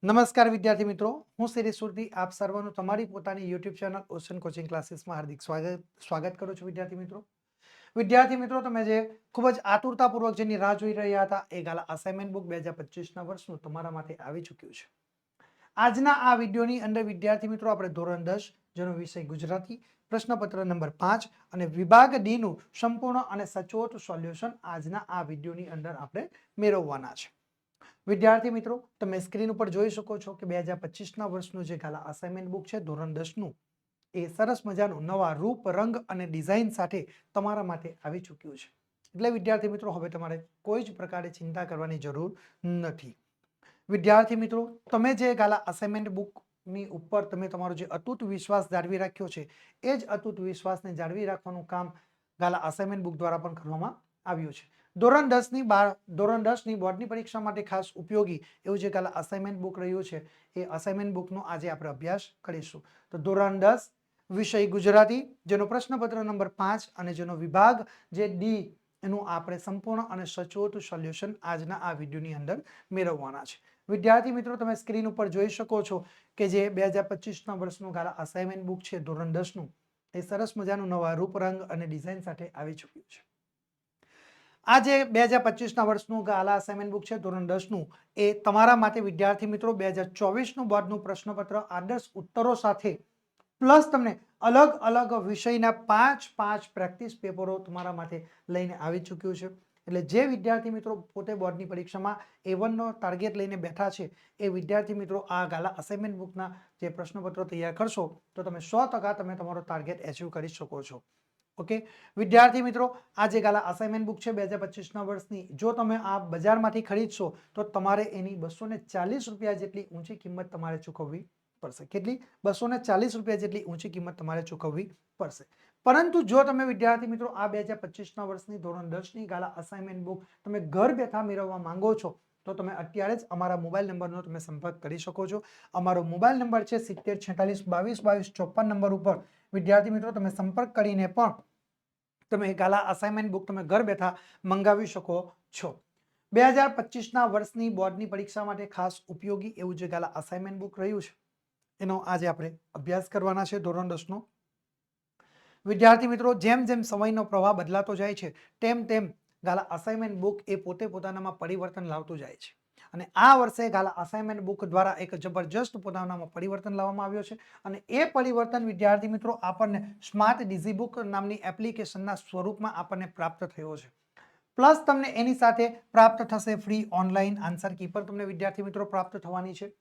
નમસ્કાર વિદ્યાર્થી મિત્રો, હું શિરીષ સુરતી આપ સર્વનું તમારી પોતાની યુટ્યુબ ચેનલ ઓશન કોચિંગ ક્લાસીસમાં હાર્દિક સ્વાગત કરું છું. વિદ્યાર્થી મિત્રો તમે જે ખૂબ જ આતુરતાપૂર્વક જેની રાહ જોઈ રહ્યા હતા એ ગાલા અસાઇનમેન્ટ બુક 2025ના વર્ષનું તમારા માટે આવી ચૂક્યું છે. આજના આ વિડીયોની અંદર વિદ્યાર્થી મિત્રો આપણે ધોરણ 10 જેનો વિષય ગુજરાતી, પ્રશ્નપત્ર નંબર 5 અને વિભાગ ડી નું સંપૂર્ણ અને સચોટ સોલ્યુશન આજના આ વિડીયોની અંદર આપણે મેળવવાના છે. વિદ્યાર્થી મિત્રો તમે સ્ક્રીન ઉપર જોઈ શકો છો કે 2025ના વર્ષનું જે ગાલા અસાઇનમેન્ટ બુક છે ધોરણ 10નું એ સરસ મજાનું નવા રૂપ, રંગ અને ડિઝાઇન સાથે તમારા માટે આવી ચૂક્યું છે. એટલે વિદ્યાર્થી મિત્રો હવે તમારે કોઈ જ પ્રકારે ચિંતા કરવાની જરૂર નથી. વિદ્યાર્થી મિત્રો તમે જે ગાલા અસાઇનમેન્ટ બુકની ઉપર તમે તમારો જે અતૂટ વિશ્વાસ જાળવી રાખ્યો છે એ જ અતૂટ વિશ્વાસને જાળવી રાખવાનું કામ ગાલા અસાઇનમેન્ટ બુક દ્વારા પણ કરવામાં આવ્યું છે. ધોરણ 10ની બોર્ડની પરીક્ષા માટે ખાસ ઉપયોગી એવું જે ગાલા અસાઇનમેન્ટ બુક રહ્યું છે એ અસાઇનમેન્ટ બુકનો આજે આપણે અભ્યાસ કરીશું. તો ધોરણ 10 વિષય ગુજરાતી જેનો પ્રશ્નપત્ર નંબર 5 અને જેનો વિભાગ જે ડી એનું આપણે સંપૂર્ણ અને સચોટ સોલ્યુશન આજના આ વિડીયોની અંદર મેળવવાના છે. વિદ્યાર્થી મિત્રો તમે સ્ક્રીન ઉપર જોઈ શકો છો કે જે 2025ના વર્ષનું ગાલા અસાઇનમેન્ટ બુક છે ધોરણ 10નું એ સરસ મજાનું નવા રૂપ, રંગ અને ડિઝાઇન સાથે આવી ચૂક્યું છે. આ જે 2025ના વર્ષનું ગાલા અસાઇનમેન્ટ બુક છે ધોરણ 10નું એ તમારા માટે વિદ્યાર્થી મિત્રો 2024નું બોર્ડનું પ્રશ્નપત્ર આદર્શ ઉત્તરો સાથે પ્લસ તમને અલગ અલગ વિષયના 5 પ્રેક્ટિસ પેપરો તમારા માટે લઈને આવી ચૂક્યું છે. એટલે જે વિદ્યાર્થી મિત્રો પોતે બોર્ડની પરીક્ષામાં A1 નો ટાર્ગેટ લઈને બેઠા છે એ વિદ્યાર્થી મિત્રો આ ગાલા અસાઇનમેન્ટ બુકના જે પ્રશ્નપત્રો તૈયાર કરશો તો તમે 100% તમે તમારો ટાર્ગેટ એચીવ કરી શકો છો. ઓકે વિદ્યાર્થી મિત્રો આ જે ગાલા અસાઇનમેન્ટ બુક છે 2025ના વર્ષની જો તમે આ બજારમાંથી ખરીદશો તો તમારે એની 240 રૂપિયા જેટલી ઊંચી કિંમત તમારે ચૂકવવી પડશે. કેટલી? 240 રૂપિયા જેટલી ઊંચી કિંમત તમારે ચૂકવવી પડશે. પરંતુ જો તમે વિદ્યાર્થી મિત્રો આ 2025ના વર્ષની ધોરણ 10ની ગાલા અસાઇનમેન્ટ બુક તમે ઘર બેઠા મેળવવા માંગો છો તો તમે અત્યારે જ અમારા મોબાઈલ નંબરનો તમે સંપર્ક કરી શકો છો. અમારો મોબાઈલ નંબર છે 7046222254 નંબર ઉપર વિદ્યાર્થી મિત્રો તમે સંપર્ક કરીને પણ તમે ગાલા અસાઇનમેન્ટ બુક તમે ઘર બેઠા મંગાવી શકો છો. 2025ના વર્ષની બોર્ડની પરીક્ષા માટે ખાસ ઉપયોગી એવું જે ગાલા અસાઇનમેન્ટ બુક રહ્યું છે એનો આજે આપણે અભ્યાસ કરવાના છે ધોરણ 10નો. વિદ્યાર્થી મિત્રો જેમ જેમ સમયનો પ્રવાહ બદલાતો જાય છે તેમ તેમ ગાલા અસાઇનમેન્ટ બુક એ પોતે પોતાનામાં પરિવર્તન લાવતું જાય છે. અને આ વર્ષે ગાલા અસાઇનમેન્ટ બુક દ્વારા એક જબરજસ્ત પોતાનામાં પરિવર્તન લાવવામાં આવ્યો છે અને એ પરિવર્તન વિદ્યાર્થી મિત્રો આપણને સ્માર્ટ ડિઝીબુક નામની એપ્લિકેશનના સ્વરૂપમાં આપણને પ્રાપ્ત થયો છે. પ્લસ તમને એની સાથે પ્રાપ્ત થશે ફ્રી ઓનલાઈન આન્સર કી પણ તમને વિદ્યાર્થી મિત્રો પ્રાપ્ત થવાની છે.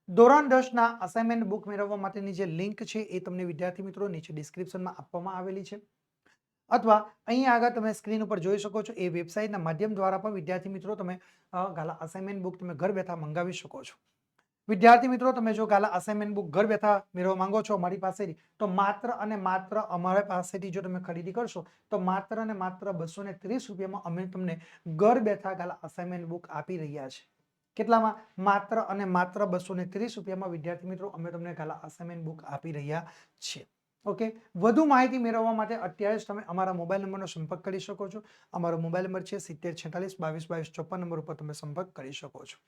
ધોરણ 10ના અસાઇનમેન્ટ બુક મેળવવા માટેની જે લિંક છે એ તમને વિદ્યાર્થી મિત્રો નીચે ડિસ્ક્રિપ્શનમાં આપવામાં આવેલી છે અથવા અહીં આગળ તમે સ્ક્રીન ઉપર જોઈ શકો છો એ વેબસાઇટના માધ્યમ દ્વારા પણ વિદ્યાર્થી મિત્રો તમે ગાલા અસાઇનમેન્ટ બુક તમે ઘર બેઠા મંગાવી શકો છો. વિદ્યાર્થી મિત્રો તમે જો ગાલા અસાઇનમેન્ટ બુક ઘર બેઠા મેળવવા માંગો છો અમારી પાસેથી તો માત્ર અને માત્ર અમારા પાસેથી જો તમે ખરીદી કરશો તો માત્ર અને માત્ર 230 રૂપિયામાં અમે તમને ઘર બેઠા ગાલા અસાઇનમેન્ટ બુક આપી રહ્યા છે. કેટલામાં? માત્ર અને માત્ર 230 રૂપિયામાં વિદ્યાર્થી મિત્રો અમે તમને ગાલા અસાઇનમેન્ટ બુક આપી રહ્યા છીએ. ઓકે વધુ માહિતી મેળવવા માટે અત્યારે જ તમે અમારા મોબાઈલ નંબરનો સંપર્ક કરી શકો છો. અમારો મોબાઈલ નંબર છે 7046222254 નંબર ઉપર તમે સંપર્ક કરી શકો છો.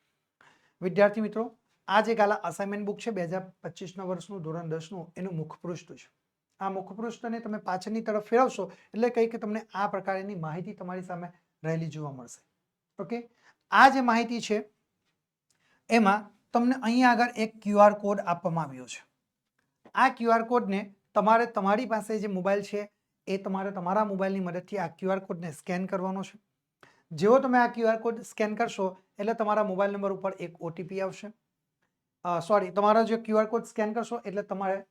વિદ્યાર્થી મિત્રો આ જે ગાલા અસાઇનમેન્ટ બુક છે 2025ના વર્ષનું ધોરણ 10નું એનું મુખપૃષ્ઠ છે. આ મુખપૃષ્ઠને તમે પાછળની તરફ ફેરવશો એટલે કંઈક તમને આ પ્રકારની માહિતી તમારી સામે રહેલી જોવા મળશે. ઓકે આ જે માહિતી છે એમાં તમને અહીં આગળ એક QR કોડ આપવામાં આવ્યો છે. આ QR કોડને તમારે તમારી પાસે જે મોબાઈલ છે એ તમારે તમારા મોબાઈલની મદદથી આ QR કોડને સ્કેન કરવાનો છે. જેવો તમે આ QR કોડ સ્કેન કરશો એટલે તમારા મોબાઈલ નંબર ઉપર એક OTP આવશે. તમારો જે QR કોડ સ્કેન કરશો એટલે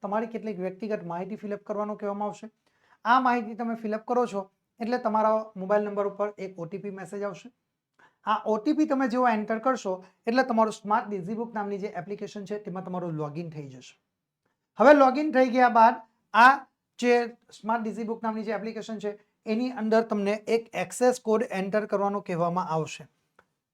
તમારી કેટલીક વ્યક્તિગત માહિતી ફિલઅપ કરવાનું કહેવામાં આવશે. આ માહિતી તમે ફિલઅપ કરો છો એટલે તમારા મોબાઈલ નંબર ઉપર એક OTP મેસેજ આવશે. આ OTP તમે જેવો એન્ટર કરશો એટલે તમારું સ્માર્ટ ડિઝીબુક નામની જે એપ્લિકેશન છે તેમાં તમારું લોગિન થઈ જશે. હવે લોગિન થઈ ગયા બાદ આ જે સ્માર્ટ ડિઝીબુક નામની જે એપ્લિકેશન છે એની અંદર તમને એક એક્સેસ કોડ એન્ટર કરવાનો કહેવામાં આવશે.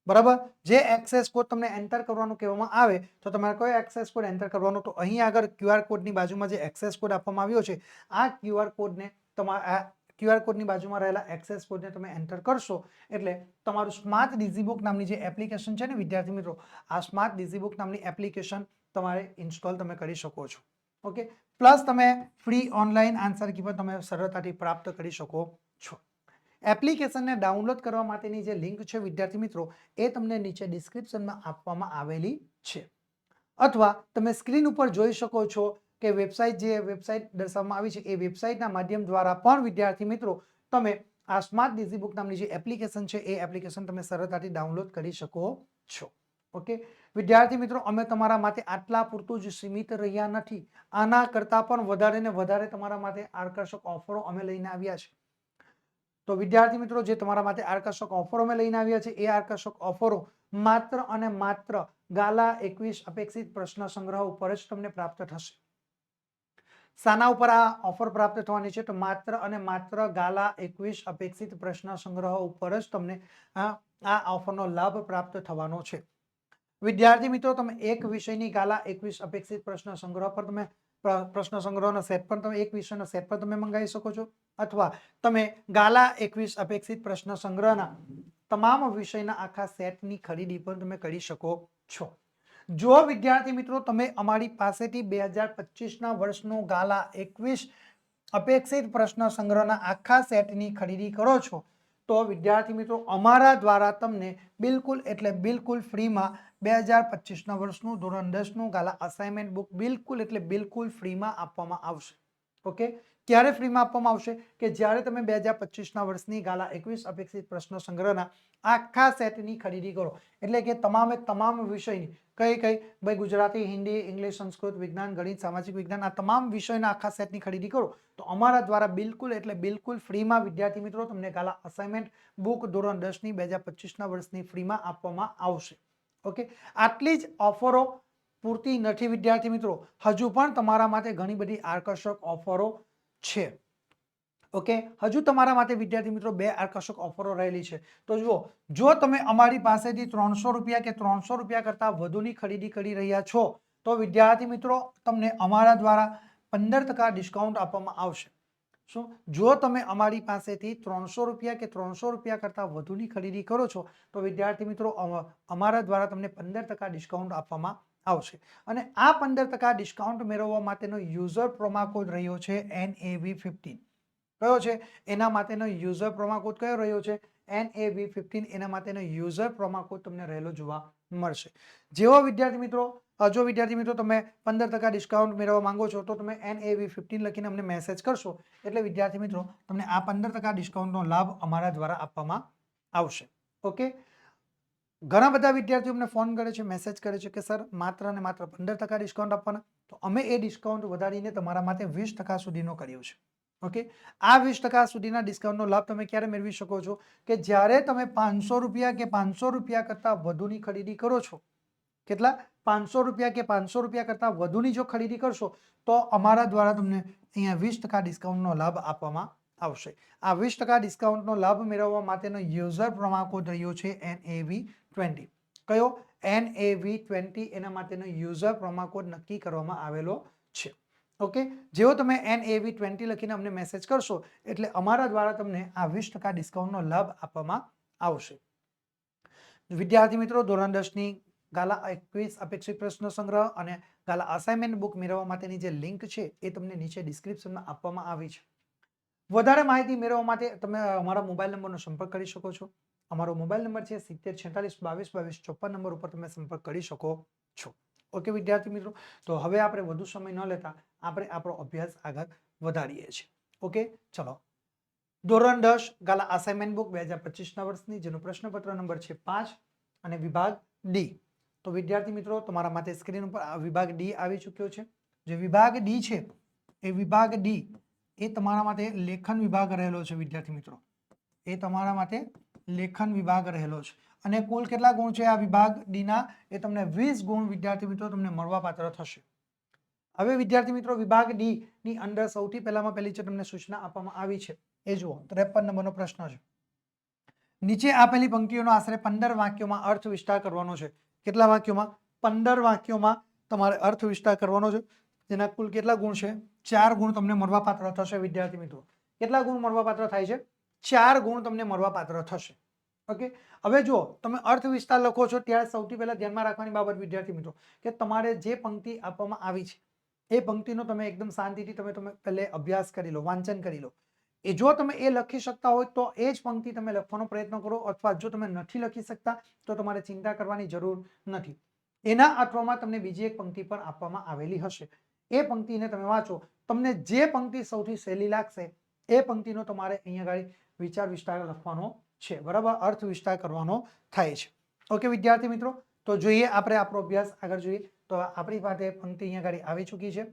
બરાબર? જે એક્સેસ કોડ તમને એન્ટર કરવાનું કહેવામાં આવે તો તમારે કયો એક્સેસ કોડ એન્ટર કરવાનો તો અહીં આગળ QR કોડની બાજુમાં જે એક્સેસ કોડ આપવામાં આવ્યો છે આ QR કોડને તમારા QR કોડની બાજુમાં રહેલા એક્સેસ કોડને તમે એન્ટર કરશો એટલે તમારું સ્માર્ટ ડિઝીબુક નામની જે એપ્લિકેશન છે ને વિદ્યાર્થી મિત્રો, આ સ્માર્ટ ડિઝીબુક નામની એપ્લિકેશન તમારે ઇન્સ્ટોલ તમે કરી શકો છો. ઓકે, પ્લસ તમે ફ્રી ઓનલાઈન આન્સર કી પણ તમે સરળતાથી પ્રાપ્ત કરી શકો છો. એપ્લિકેશનને ડાઉનલોડ કરવા માટેની જે લિંક છે વિદ્યાર્થી મિત્રો, એ તમને નીચે ડિસ્ક્રિપ્શનમાં આપવામાં આવેલી છે, અથવા તમે સ્ક્રીન ઉપર જોઈ શકો છો કે વેબસાઇટ દર્શાવવામાં આવી છે એ વેબસાઇટના માધ્યમ દ્વારા પણ વિદ્યાર્થી મિત્રો તમે આ સ્માર્ટ ડિઝીબુક નામની જે એપ્લિકેશન છે એ એપ્લિકેશન તમે સરળતાથી ડાઉનલોડ કરી શકો છો. ઓકે વિદ્યાર્થી મિત્રો, અમે તમારા માટે આટલા પૂરતું જ સીમિત રહ્યા નથી. આના કરતાં પણ વધારે ને વધારે તમારા માટે આકર્ષક ઓફરો અમે લઈને આવ્યા છે. તો વિદ્યાર્થી મિત્રો, જે તમારા માટે આકર્ષક ઓફરો અમે લઈને આવ્યા છે એ આકર્ષક ઓફરો માત્ર અને માત્ર ગાલા 21 અપેક્ષિત પ્રશ્ન સંગ્રહ ઉપર જ તમને પ્રાપ્ત થશે. શાના ઉપર આ ઓફર પ્રાપ્ત થવાની છે? તો માત્ર અને માત્ર ગાલા 21 અપેક્ષિત પ્રશ્ન સંગ્રહ ઉપર જ તમને આ ઓફરનો લાભ પ્રાપ્ત થવાનો છે. વિદ્યાર્થી મિત્રો, તમે એક વિષયની ગાલા 21 અપેક્ષિત પ્રશ્ન સંગ્રહ પર તમે પ્રશ્ન સંગ્રહનો સેટ પણ તમે એક વિષયનો સેટ પર તમે મંગાવી શકો છો, અથવા તમે ગાલા 21 અપેક્ષિત પ્રશ્ન સંગ્રહના તમામ વિષયના આખા સેટની ખરીદી પણ તમે કરી શકો છો. જો વિદ્યાર્થી મિત્રો તમે અમારી પાસેથી 2025ના વર્ષનો ગાલા 21 અપેક્ષિત પ્રશ્ન સંગ્રહના આખા સેટની ખરીદી કરો છો તો વિદ્યાર્થી મિત્રો અમારા દ્વારા તમને બિલકુલ એટલે બિલકુલ ફ્રીમાં 2025ના વર્ષનું ધોરણ 10નું ગાલા અસાઇનમેન્ટ બુક બિલકુલ એટલે બિલકુલ ફ્રીમાં આપવામાં આવશે. ઓકે, ક્યારે ફ્રીમાં આપવામાં આવશે? કે જ્યારે તમે 2025ના વર્ષની ગાલા 21 અપેક્ષિત પ્રશ્ન સંગ્રહના આખા સેટની ખરીદી કરો. એટલે કે તમામ વિષયની કઈ ભાઈ ગુજરાતી, હિન્દી, ઇંગ્લિશ, સંસ્કૃત, વિજ્ઞાન, ગણિત, સામાજિક વિજ્ઞાન આ તમામ વિષયના આખા સેટની ખરીદી કરો તો અમારા દ્વારા બિલકુલ એટલે બિલકુલ ફ્રીમાં વિદ્યાર્થી મિત્રો તમને ગાલા અસાઇનમેન્ટ બુક ધોરણ 10ની 2025ના વર્ષની ફ્રીમાં આપવામાં આવશે. ઓકે, આટલી જ ઓફરો પૂરતી નથી વિદ્યાર્થી મિત્રો, હજુ પણ તમારા માટે ઘણી બધી આકર્ષક ઓફરો છે. ઓકે, હજુ તમારા માટે વિદ્યાર્થી મિત્રો 2 આકર્ષક ઓફરો રહેલી છે. તો જુઓ, જો તમે અમારી પાસેથી 300 રૂપિયા કે 300 રૂપિયા કરતાં વધુની ખરીદી કરી રહ્યા છો તો વિદ્યાર્થી મિત્રો તમને અમારા દ્વારા 15% ડિસ્કાઉન્ટ આપવામાં આવશે. શું? જો તમે અમારી પાસેથી 300 રૂપિયા કે 300 રૂપિયા કરતાં વધુની ખરીદી કરો છો તો વિદ્યાર્થી મિત્રો અમારા દ્વારા તમને 15% ડિસ્કાઉન્ટ આપવામાં આવશે. અને આ 15% ડિસ્કાઉન્ટ મેળવવા માટેનો યુઝર પ્રોમો કોડ રહ્યો છે NAV15. કયો છે? એના માટેનો યુઝર પ્રોમો કોડ કયો રહ્યો છે? NAV15. એના માટેનો યુઝર પ્રોમો કોડ તમને રહેલો જોવા મળશે. જો વિદ્યાર્થી મિત્રો તમે 15% ડિસ્કાઉન્ટ મેળવવા માંગો છો તો તમે NAV15 લખીને અમને મેસેજ કરશો એટલે વિદ્યાર્થી મિત્રો તમને આ 15% ડિસ્કાઉન્ટનો લાભ અમારા દ્વારા આપવામાં આવશે. ઓકે, ઘણા બધા વિદ્યાર્થીઓ અમને ફોન કરે છે, મેસેજ કરે છે કે સર માત્ર ને માત્ર 15% ડિસ્કાઉન્ટ આપવાના. તો અમે એ ડિસ્કાઉન્ટ વધારીને તમારા માટે 20% સુધીનો કર્યો છે. ઓકે, આ 20% સુધીના ડિસ્કાઉન્ટનો લાભ તમે ક્યારે મેળવી શકો છો? કે જ્યારે તમે 500 રૂપિયા કે 500 રૂપિયા કરતાં વધુની ખરીદી કરો છો. કેટલા? 500 રૂપિયા કે 500 રૂપિયા કરતાં વધુની જો ખરીદી કરશો તો અમારા દ્વારા તમને અહીંયા 20% ડિસ્કાઉન્ટનો લાભ આપવામાં આવશે. આ 20% ડિસ્કાઉન્ટનો લાભ મેળવવા માટેનો યુઝર પ્રોમો કોડ રહ્યો છે NAV20. કયો? NAV20. એના માટેનો યુઝર પ્રોમો કોડ નક્કી કરવામાં આવેલો છે. ઓકે, જેવો તમે NAV20 લખીને અમને મેસેજ કરશો એટલે અમારા દ્વારા તમને આ 20% ડિસ્કાઉન્ટનો લાભ આપવામાં આવશે. વિદ્યાર્થી મિત્રો, ધોરણ 10ની ગાલા 21 અપેક્ષિત પ્રશ્ન સંગ્રહ અને ગાલા અસાઇનમેન્ટ બુક મેળવવા માટેની જે લિંક છે એ તમને નીચે ડિસ્ક્રિપ્શનમાં આપવામાં આવી છે. વધારે માહિતી મેળવવા માટે તમે અમારા મોબાઈલ નંબરનો સંપર્ક કરી શકો છો. અમારો મોબાઈલ નંબર છે 7046222254 નંબર ઉપર તમે સંપર્ક કરી શકો છો. ઓકે વિદ્યાર્થી મિત્રો, તો હવે આપણે વધુ સમય ન લેતા આપણે આપણો અભ્યાસ આગળ વધારીએ છીએ. ઓકે, ચલો. ધોરણ 10 ગાલા અસાઇનમેન્ટ બુક 2025ના વર્ષની જેનો પ્રશ્નપત્ર નંબર છે 5 અને વિભાગ ડી. તો વિદ્યાર્થી મિત્રો તમારા માટે સ્ક્રીન ઉપર આ વિભાગ ડી આવી ચૂક્યો છે. જે વિભાગ ડી છે એ વિભાગ ડી એ તમારા માટે લેખન વિભાગ રહેલો છે વિદ્યાર્થી મિત્રો. એ તમારા માટે લેખન વિભાગ રહેલો છે અને કુલ કેટલા ગુણ છે આ વિભાગ ડી ના? એ તમને 20 ગુણ વિદ્યાર્થી મિત્રો તમને મળવાપાત્ર થશે. હવે વિદ્યાર્થી મિત્રો વિભાગ ડી ની અંદર સૌથી પહેલી છે તમને સૂચના આપવામાં આવી છે એ જુઓ. 53 નંબરનો પ્રશ્ન છે. નીચે આપેલી પંક્તિઓનો આશરે 15 વાક્યોમાં અર્થ વિસ્તાર કરવાનો છે. કેટલા વાક્યોમાં? 15 વાક્યોમાં તમારે અર્થ વિસ્તાર કરવાનો છે. જેના કુલ કેટલા ગુણ છે? 4 ગુણ તમને મળવાપાત્ર થશે વિદ્યાર્થી મિત્રો. કેટલા ગુણ મળવાપાત્ર થાય છે? 4 ગુણ તમને મળવાપાત્ર થશે. ઓકે, હવે જો તમે અર્થ વિસ્તાર લખો છો ત્યારે સૌથી પહેલા ધ્યાનમાં રાખવાની બાબત વિદ્યાર્થી મિત્રો કે તમારે જે પંક્તિ આપવામાં આવી છે એ પંક્તિનો તમે એકદમ શાંતિથી તમે પહેલે અભ્યાસ કરી લો, વાંચન કરી લો. એ જો તમે એ લખી શકતા હોય તો એ જ પંક્તિ તમે લખવાનો પ્રયત્ન કરો, અથવા જો તમે નથી લખી શકતા તો તમારે ચિંતા કરવાની જરૂર નથી. એના અર્થમાં તમને બીજી એક પંક્તિ પણ આપવામાં આવેલી હશે. એ પંક્તિને તમે વાંચો, તમને જે પંક્તિ સૌથી સહેલી લાગશે એ પંક્તિનો તમારે અહીંયા આગળ વિચાર વિસ્તાર લખવાનો છે, બરાબર, અર્થ વિસ્તાર કરવાનો થાય છે. ઓકે વિદ્યાર્થી મિત્રો, તો જોઈએ આપણે આપણો અભ્યાસ આગળ જોઈએ. તો આપણી પાસે પંક્તિ અહીંયા આગળ આવી ચૂકી છે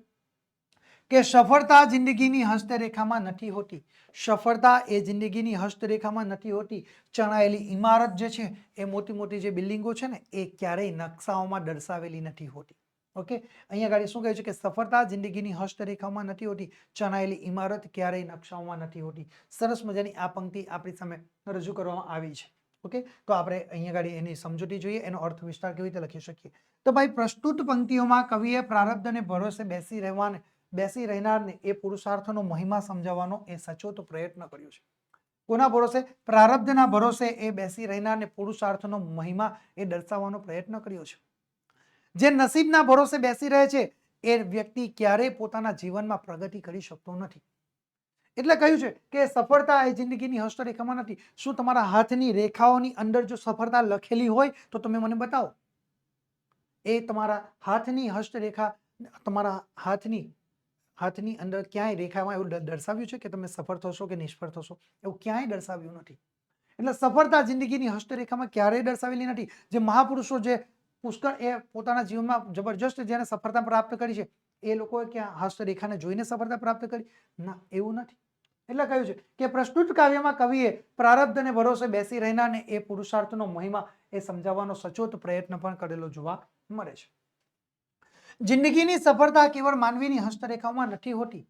કે સફળતા જિંદગીની હસ્તરેખામાં નથી હોતી. સફળતા એ જિંદગીની હસ્તરેખામાં નથી હોતી. ચણાયેલી ઇમારત જે છે એ મોટી મોટી જે બિલ્ડિંગો છે ને એ ક્યારેય નકશાઓમાં દર્શાવેલી નથી હોતી. ઓકે, અહીંયા આગળ શું કહે છે કે સફળતા જિંદગીની હસ્તરેખામાં નથી હોતી, ચણાયેલી ઇમારત ક્યારેય નકશાઓમાં નથી હોતી. સરસ મજાની આ પંક્તિ આપણી સામે રજૂ કરવામાં આવી છે. ઓકે, તો આપણે અહીંયા આગળ એની સમજૂતી જોઈએ, એનો અર્થ વિસ્તાર કેવી રીતે લખી શકીએ. તો ભાઈ પ્રસ્તુત પંક્તિઓમાં કવિએ પ્રારબ્ધને ભરોસે બેસી રહેનારને એ પુરુષાર્થનો મહિમા સમજાવવાનો એ સચોટ પ્રયત્ન કર્યો છે. કોના ભરોસે? પ્રારબ્ધના ભરોસે એ બેસી રહેનારને પુરુષાર્થનો મહિમા એ દર્શાવવાનો પ્રયત્ન કર્યો છે. જે નસીબના ભરોસે બેસી રહે છે એ વ્યક્તિ ક્યારેય પોતાના જીવનમાં પ્રગતિ કરી શકતો નથી. એટલે કહ્યું છે કે સફળતા એ જિંદગીની હસ્તરેખામાં નથી. શું તમારા હાથની રેખાઓની અંદર જો સફળતા લખેલી હોય તો તમે મને બતાવો. એ તમારા હાથની હસ્તરેખા, તમારા હાથની અંદર ક્યાંય રેખામાં એવું દર્શાવ્યું છે કે તમે સફળ થશો કે નિષ્ફળ થશો? એવું ક્યાંય દર્શાવ્યું નથી. એટલે સફળતા જિંદગીની હસ્તરેખામાં ક્યારેય દર્શાવેલી નથી. જે મહાપુરુષો, જે પુષ્કળ એ પોતાના જીવનમાં જબરજસ્ત જેને સફળતા પ્રાપ્ત કરી છે એ લોકોએ ક્યાં હસ્તરેખાને જોઈને સફળતા પ્રાપ્ત કરી? ના, એવું નથી. એટલે કહ્યું છે કે પ્રસ્તુત કાવ્યમાં કવિએ પ્રારબ્ધને ભરોસે બેસી રહેનારને એ પુરુષાર્થનો મહિમા એ સમજાવવાનો સચોટ પ્રયત્ન પણ કરેલો જોવા મળે છે. જિંદગીની સફળતા કેવળ માનવીની હસ્તરેખાઓમાં નથી હોતી.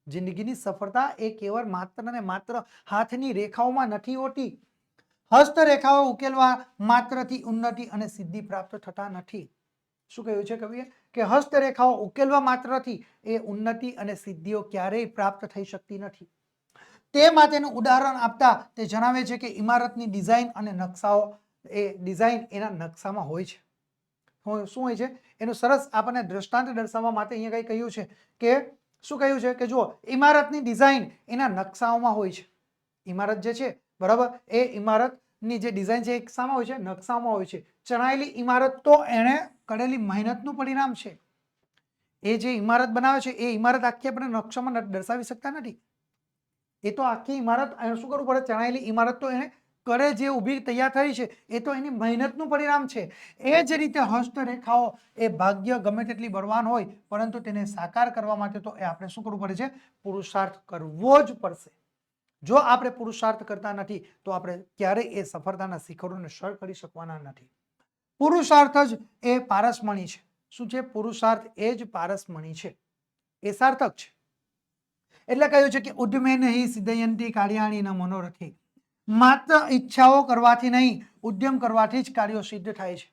જિંદગીની સફળતા એ કેવળ માત્ર ને માત્ર હાથની રેખાઓમાં નથી હોતી. હસ્તરેખાઓ ઉકેલવા માત્રથી ઉન્નતિ અને સિદ્ધિ પ્રાપ્ત થતા નથી. શું કહ્યું છે કવિએ? કે હસ્તરેખાઓ ઉકેલવા માત્રથી એ ઉન્નતિ અને સિદ્ધિઓ ક્યારેય પ્રાપ્ત થઈ શકતી નથી. તે માટેનું ઉદાહરણ આપતા તે જણાવે છે કે ઇમારતની ડિઝાઇન અને નકશાઓ, એ ડિઝાઇન એના નકશામાં હોય છે. શું હોય છે? એનું સરસ આપણને દ્રષ્ટાંત દર્શાવવા માટે અહીંયા કઈ કહ્યું છે કે શું કહ્યું છે કે જુઓ, ઇમારતની ડિઝાઇન એના નકશાઓમાં હોય છે. ઇમારત જે છે, બરાબર, એ ઇમારતની જે ડિઝાઇન છે એ શામાં હોય છે? નકશામાં હોય છે. ચણાયેલી ઇમારત તો એણે કરેલી મહેનતનું પરિણામ છે. એ જે ઇમારત બનાવે છે એ ઇમારત આખી આપણે નકશામાં દર્શાવી શકતા નથી. એ તો આખી ઇમારત શું કરવું પડે? ચણાયેલી ઇમારત તો એને કરે, જે ઊભી તૈયાર થઈ છે એ તો એની મહેનતનું પરિણામ છે. એ જ રીતે હસ્તરેખાઓ એ ભાગ્ય ગમે તેટલી બળવાન હોય પરંતુ તેને સાકાર કરવા માટે તો એ આપણે શું કરવું પડે છે? પુરુષાર્થ કરવો જ પડશે. જો આપણે પુરુષાર્થ કરતા નથી તો આપણે ક્યારેય એ સફળતાના શિખરોને સર કરી શકવાના નથી. પુરુષાર્થ જ એ પારસમણી છે. શું છે? પુરુષાર્થ એ જ પારસમણી છે, એ સાર્થક છે. એટલે કહ્યું છે કે ઉદ્યમે નહીં સિદ્ધયંતી કાર્યાણી ન મનોરથી. માત્ર ઈચ્છાઓ કરવાથી નહીં, ઉદ્યમ કરવાથી જ કાર્યો સિદ્ધ થાય છે.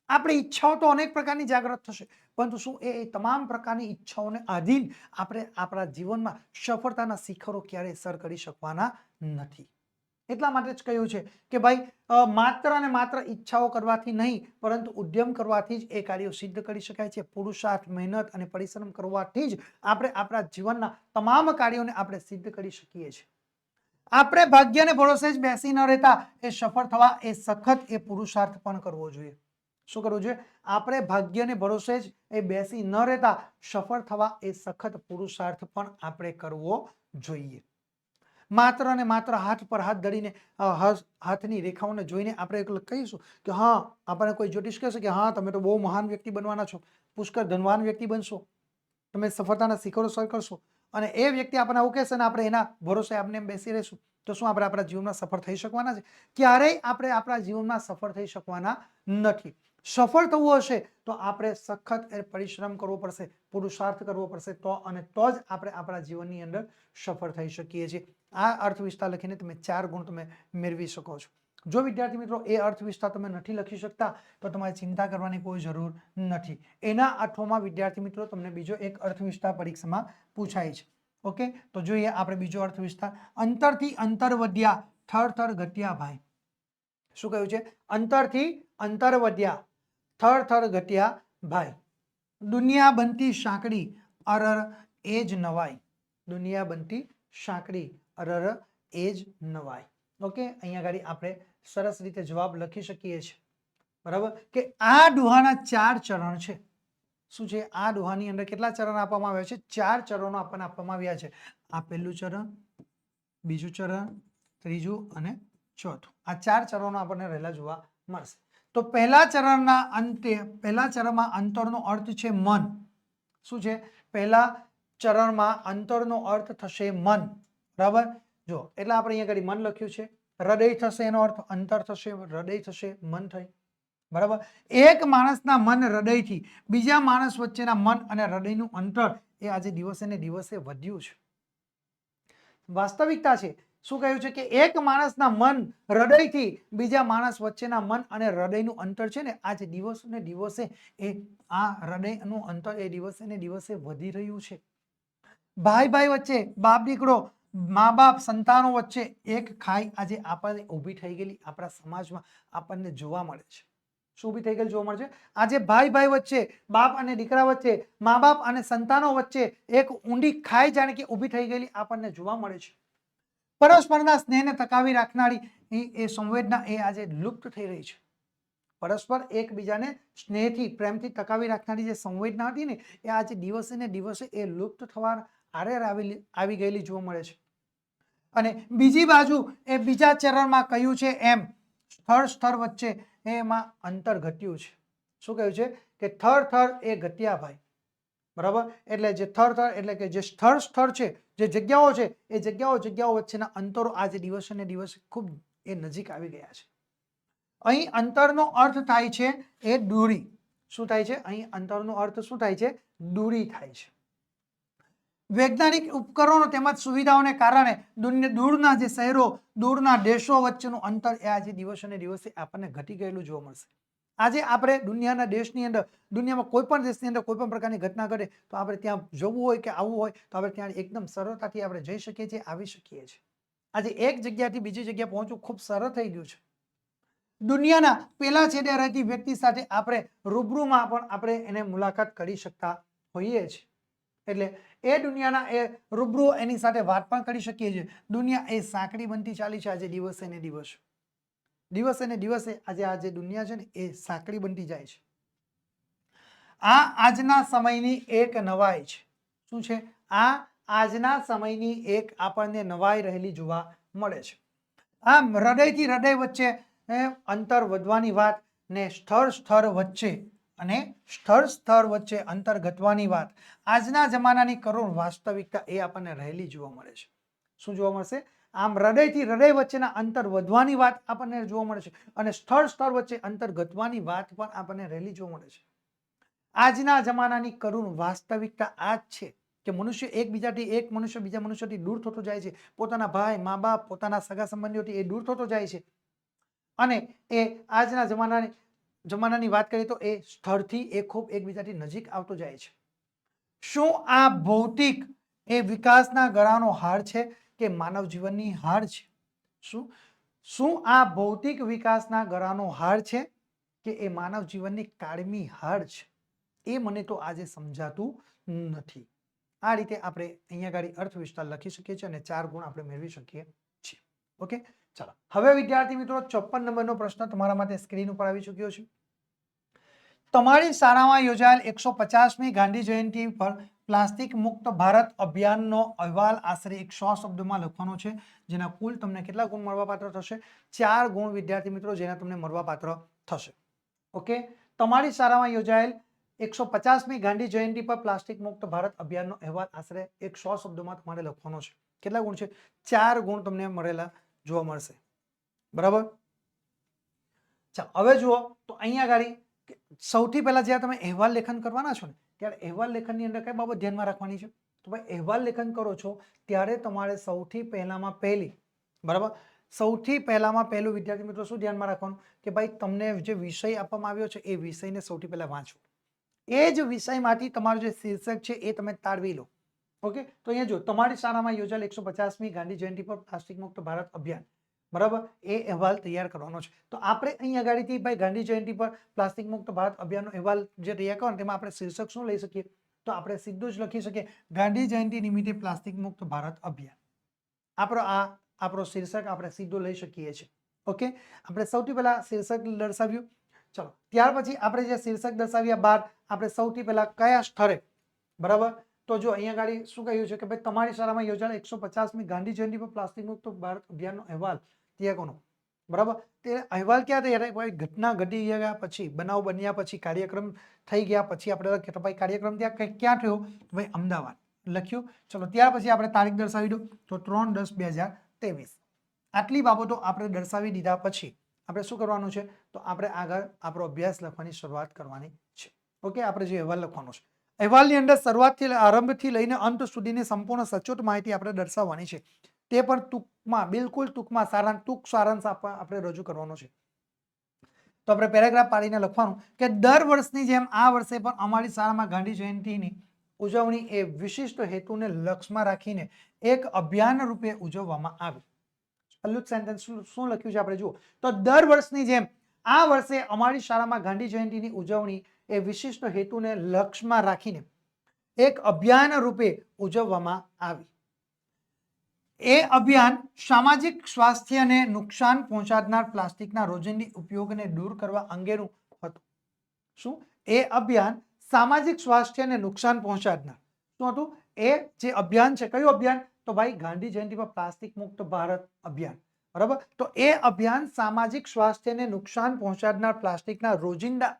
આપણી ઈચ્છાઓ તો અનેક પ્રકારની જાગૃત થશે, પરંતુ શું એ તમામ પ્રકારની ઈચ્છાઓને આધીન આપણે આપણા જીવનમાં સફળતાના શિખરો ક્યારેય સર કરી શકવાના નથી. એટલા માટે જ કહ્યું છે કે ભાઈ માત્ર ને માત્ર ઈચ્છાઓ કરવાથી નહીં પરંતુ ઉદ્યમ કરવાથી જ એ કાર્યો સિદ્ધ કરી શકાય છે. પુરુષાર્થ, મહેનત અને પરિશ્રમ કરવાથી જ આપણે આપણા જીવનના તમામ કાર્યોને આપણે સિદ્ધ કરી શકીએ છીએ. આપણે ભાગ્યને ભરોસે જ બેસી ન રહેતા, એ સફળ થવા એ સખત એ પુરુષાર્થ પણ કરવો જોઈએ. શું કરવું જોઈએ? આપણે ભાગ્યને ભરોસે જ એ બેસી ન રહેતા, સફળ થવા એ સખત પુરુષાર્થ પણ આપણે કરવો જોઈએ. માત્ર ને માત્ર હાથ પર હાથ ધરીને હાથની રેખાઓને જોઈને આપણે કહીશું કે હા, આપણને કોઈ જ્યોતિષ કહેશે કે હા તમે તો બહુ મહાન વ્યક્તિ બનવાના છો, પુષ્કળ ધનવાન વ્યક્તિ બનશો, તમે સફળતાના શિખરો સર કરશો, અને એ વ્યક્તિ આપણને આવું કહેશે ને આપણે એના ભરોસે આપણે બેસી રહીશું, તો શું આપણે આપણા જીવનમાં સફળ થઈ શકવાના છે? ક્યારેય આપણે આપણા જીવનમાં સફળ થઈ શકવાના નથી. સફળ થવું હશે તો આપણે સખત પરિશ્રમ કરવો પડશે, પુરુષાર્થ કરવો પડશે, તો જ આપણે આપણા જીવનની અંદર સફળ થઈ શકીએ છીએ. આ અર્થ વિસ્તાર લખીને તમે 4 ગુણ તમે મેળવી શકો છો. જો વિદ્યાર્થી મિત્રો એ અર્થ વિસ્તાર તમે નથી લખી શકતા તો તમારે ચિંતા કરવાની કોઈ જરૂર નથી. એના અર્થોમાં વિદ્યાર્થી મિત્રો તમને બીજો એક અર્થ વિસ્તાર પરીક્ષામાં પૂછાય છે. ઓકે, તો જોઈએ આપણે બીજો અર્થ વિસ્તાર. અંતરથી અંતર વધ્યા, થર થર ઘટ્યા ભાઈ. શું કહ્યું છે? અંતરથી અંતર વધ્યા, થર થર ઘટ્યા ભાઈ. દુનિયા બનતી સાંકડી, અરર એ જ નવાઈ. દુનિયા બનતી સાંકડી, અરર એ જ નવાઈ. ઓકે, અહીંયા આગળ આપણે સરસ રીતે જવાબ લખી શકીએ છીએ. બરાબર, કે આ દુહાના 4 ચરણ છે. શું છે? આ દુહાની અંદર કેટલા ચરણ આપવામાં આવ્યા છે? 4 ચરણો આપણને આપવામાં આવ્યા છે. આ પહેલું ચરણ, બીજું ચરણ, ત્રીજું અને ચોથું. આ 4 ચરણો આપણને રહેલા જોવા મળશે. તો પહેલા ચરણના અંતે, પહેલા ચરણમાં અંતરનો અર્થ છે મન. શું છે? પહેલા ચરણમાં અંતરનો અર્થ થશે મન. બરાબર, જો એટલે આપણે અહીંયા આગળ મન લખ્યું છે. હૃદય થશે એનો અર્થ અંતર થશે, હૃદય થશે મન થઈ. બરાબર, એક માણસના મન હૃદયથી બીજા માણસ વચ્ચેના મન અને હૃદયનું અંતર એ આજે દિવસે ને દિવસે વધ્યું છે. વાસ્તવિકતા છે. શું કહ્યું છે? કે એક માણસના મન હૃદયથી બીજા માણસ વચ્ચેના મન અને હૃદયનું અંતર છે ને આજે દિવસે ને દિવસે એ આ હૃદયનું અંતર એ દિવસે ને દિવસે વધી રહ્યું છે. ભાઈ ભાઈ વચ્ચે, બાપ દીકરો, મા બાપ સંતાનો વચ્ચે એક ખાઈ આજે આપણને ઊભી થઈ ગયેલી આપણા સમાજમાં આપણને જોવા મળે છે. શું ઊભી થઈ ગયેલી જોવા મળે છે? આજે ભાઈ ભાઈ વચ્ચે, બાપ અને દીકરા વચ્ચે, મા બાપ અને સંતાનો વચ્ચે એક ઊંડી ખાઈ જાણે કે ઊભી થઈ ગયેલી આપણને જોવા મળે છે. પરસ્પરના સ્નેહને ટકાવી રાખનારી એ સંવેદના એ આજે લુપ્ત થઈ રહી છે. પરસ્પર એકબીજાને સ્નેહથી, પ્રેમથી ટકાવી રાખનારી જે સંવેદના હતી ને એ આજે દિવસે ને દિવસે એ લુપ્ત થવા આરે આવી ગયેલી જોવા મળે છે. અને બીજી બાજુ એ બીજા ચરણમાં કહ્યું છે એમ સ્થળ સ્થળ વચ્ચે એમાં અંતર ઘટ્યું છે. શું કહ્યું છે? કે થર થર એ ઘટ્યા ભાઈ. બરાબર, એટલે જે થર થર એટલે કે જે સ્થળ છે, જે જગ્યાઓ છે, એ જગ્યાઓ વચ્ચેના અંતરો આજે દિવસે ને દિવસે ખૂબ એ નજીક આવી ગયા છે. અહીં અંતરનો અર્થ થાય છે એ દૂરી. શું થાય છે? અહીં અંતરનો અર્થ શું થાય છે? દૂરી થાય છે. વૈજ્ઞાનિક ઉપકરણો તેમજ સુવિધાઓને કારણે દૂરના જે શહેરો, દૂરના દેશો વચ્ચેનું અંતર એ આજે દિવસે ને દિવસે આપણને ઘટી ગયેલું જોવા મળશે. આજે આપણે દુનિયાના દેશની અંદર, દુનિયામાં કોઈ પણ દેશની અંદર કોઈ પણ પ્રકારની ઘટના ઘટે તો આપણે ત્યાં જવું હોય કે આવવું હોય તો આપણે ત્યાં એકદમ સરળતાથી આપણે જઈ શકીએ છીએ, આવી શકીએ છીએ. આજે એક જગ્યાથી બીજી જગ્યાએ પહોંચવું ખૂબ સરળ થઈ ગયું છે. દુનિયાના પેલા છેડે રહેતી વ્યક્તિ સાથે આપણે રૂબરૂમાં પણ આપણે એને મુલાકાત કરી શકતા હોઈએ છીએ. એટલે એ દુનિયાના એ રૂબરૂ એની સાથે વાત પણ કરી શકીએ છીએ. દુનિયા એ સાંકડી બનતી ચાલી છે આજે દિવસે ને દિવસે. દિવસે ને દિવસે આજે દુનિયા છે ને એ સાંકડી બનતી જાય છે. આ આજના સમયની એક નવાઈ છે. શું છે? આ આજના સમયની એક આપણને નવાઈ રહેલી જોવા મળે છે. આમ હૃદયથી હૃદય વચ્ચે અંતર વધવાની વાત ને સ્થળ વચ્ચે અને સ્થળ વચ્ચે અંતર ઘટવાની વાત આજના જમાનાની કરુણ વાસ્તવિકતા એ આપણને રહેલી જોવા મળે છે. શું જોવા મળશે? આમ હૃદયથી હૃદય વચ્ચેના અંતર વધવાની વાત આપણને જોવા મળે છે અને સ્થળ વચ્ચે અંતર ઘટવાની વાત પણ આપણને રહેલી જોવા મળે છે. આજના જમાનાની કરુણ વાસ્તવિકતા આ જ છે કે મનુષ્ય એકબીજાથી, એક મનુષ્ય બીજા મનુષ્યથી દૂર થતો જાય છે. પોતાના ભાઈ, મા બાપ, પોતાના સગા સંબંધીઓથી એ દૂર થતો જાય છે. અને એ આજના જમાનાની વાત કરીએ તો એ સ્થળથી એ ખૂબ એકબીજાથી નજીક આવતો જાય છે. શું આ ભૌતિક એ વિકાસના ગળાનો હાર છે કે માનવ જીવનની હાર છે? શું આ ભૌતિક વિકાસના ગળાનો હાર છે કે એ માનવ જીવનની કાળમી હાર છે? એ મને તો આજે સમજાતું નથી. આ રીતે આપણે અહીંયા આગળ અર્થ વિસ્તાર લખી શકીએ છીએ અને 4 ગુણ આપણે મેળવી શકીએ છીએ. ઓકે, ચાલો હવે વિદ્યાર્થી મિત્રો 54 નંબરનો પ્રશ્ન તમારા માટે સ્ક્રીન ઉપર આવી ચૂક્યો છે. તમારી શાળામાં યોજાયેલ 150મી ગાંધી જયંતિ પર પ્લાસ્ટિક મુક્ત ભારત અભિયાનનો અહેવાલ આશરે 100 શબ્દોમાં લખવાનો છે, જેના કુલ તમને કેટલા ગુણ મળવાપાત્ર થશે? 4 ગુણ વિદ્યાર્થી મિત્રો જેના તમને મળવાપાત્ર થશે. ઓકે, તમારી શાળામાં યોજાયેલ 150મી ગાંધી જયંતિ પર પ્લાસ્ટિક મુક્ત ભારત અભિયાનનો અહેવાલ આશરે 100 શબ્દોમાં તમારે લખવાનો છે. કેટલા ગુણ છે? 4 ગુણ તમને મળેલા જોવા મળશે. બરાબર, ચાલો હવે જુઓ તો અહીંયા આગળ સૌથી પહેલા જ્યારે તમે અહેવાલ લેખન કરવાના છો ને ત્યારે અહેવાલ લેખનની અંદર કઈ બાબત ધ્યાનમાં રાખવાની છે? તો ભાઈ અહેવાલ લેખન કરો છો ત્યારે તમારે સૌથી પહેલામાં પહેલી, બરાબર, સૌથી પહેલામાં પહેલું વિદ્યાર્થી મિત્રો શું ધ્યાનમાં રાખવાનું કે ભાઈ તમને જે વિષય આપવામાં આવ્યો છે એ વિષયને સૌથી પહેલા વાંચો. એ જ વિષયમાંથી તમારું જે શીર્ષક છે એ તમે તારવી લો. ઓકે, તો અહીંયા જો તમારી શાળામાં યોજાયેલ 150મી ગાંધી જયંતિ પર પ્લાસ્ટિક મુક્ત ભારત અભિયાન, બરાબર, એ અહેવાલ તૈયાર કરવાનો છે. તો આપણે અહીં આગળથી ભાઈ ગાંધી જયંતિ પર પ્લાસ્ટિક મુક્ત ભારત અભિયાનનો અહેવાલ જે તૈયાર કરવાનો તેમાં આપણે શીર્ષક શું લઈ શકીએ? તો આપણે સીધું જ લખી શકીએ ગાંધી જયંતિ નિમિત્તે પ્લાસ્ટિક મુક્ત ભારત અભિયાન. આપણો શીર્ષક આપણે સીધો લઈ શકીએ છીએ. ઓકે, આપણે સૌથી પહેલા શીર્ષક દર્શાવ્યું. ચલો, ત્યાર પછી આપણે જે શીર્ષક દર્શાવ્યા બાદ આપણે સૌથી પહેલા કયા સ્થળે, બરાબર, તો જો અહીંયા ગાડી શું કહ્યું છે કે ભાઈ તમારી શાળામાં યોજાયેલ 150મી ગાંધી જયંતિ પર પ્લાસ્ટિક મુક્ત ભારત અભિયાનનો અહેવાલ તૈયાર કરવાનો, બરાબર. તે અહેવાલ ક્યાં તૈયાર થાય? ઘટના ઘટી ગયા પછી, બનાવ બન્યા પછી, કાર્યક્રમ થઈ ગયા પછી આપણે લખીએ તો ભાઈ કાર્યક્રમ ત્યાં ક્યાં થયો? ભાઈ અમદાવાદ લખ્યું. ચલો, ત્યાર પછી આપણે તારીખ દર્શાવી દો તો 3/10/2023. આટલી બાબતો આપણે દર્શાવી દીધા પછી આપણે શું કરવાનું છે? તો આપણે આગળ આપણો અભ્યાસ લખવાની શરૂઆત કરવાની છે. ઓકે, આપણે જે અહેવાલ લખવાનો છે, અહેવાલની અંદર શરૂઆતથી આરંભથી લઈને અંત સુધીની સંપૂર્ણ સચોટ માહિતી આપણે દર્શાવવાની છે. તે પણ ટૂંકમાં, બિલકુલ ટૂંકમાં ટૂંક સારાંશ આપણે રજૂ કરવાનો છે. તો આપણે પેરેગ્રાફ પાડીને લખવાનું કે દર વર્ષની જેમ આ વર્ષે પણ અમારી શાળામાં ગાંધી જયંતિની ઉજવણી એ વિશિષ્ટ હેતુને લક્ષ્યમાં રાખીને એક અભિયાન રૂપે ઉજવવામાં આવી. પહેલું સેન્ટેન્સ શું લખ્યું છે આપણે જુઓ તો દર વર્ષની જેમ આ વર્ષે અમારી શાળામાં ગાંધી જયંતિની ઉજવણી એ વિશિષ્ટ હેતુને લક્ષ્યમાં રાખીને એક અભિયાન રૂપે ઉજવવામાં આવી. એ અભિયાન સામાજિક સ્વાસ્થ્યને નુકસાન પહોંચાડનાર પ્લાસ્ટિકના રોજિંદી ઉપયોગને દૂર કરવા અંગેનું હતું. શું? એ અભિયાન સામાજિક સ્વાસ્થ્યને નુકસાન પહોંચાડનાર શું હતું? એ જે અભિયાન છે, કયું અભિયાન? તો ભાઈ ગાંધી જયંતિ પર પ્લાસ્ટિક મુક્ત ભારત અભિયાન, બરાબર. તો એ અભિયાન સામાજિક સ્વાસ્થ્યને નુકસાન પહોંચાડનાર પ્લાસ્ટિકના રોજિંદા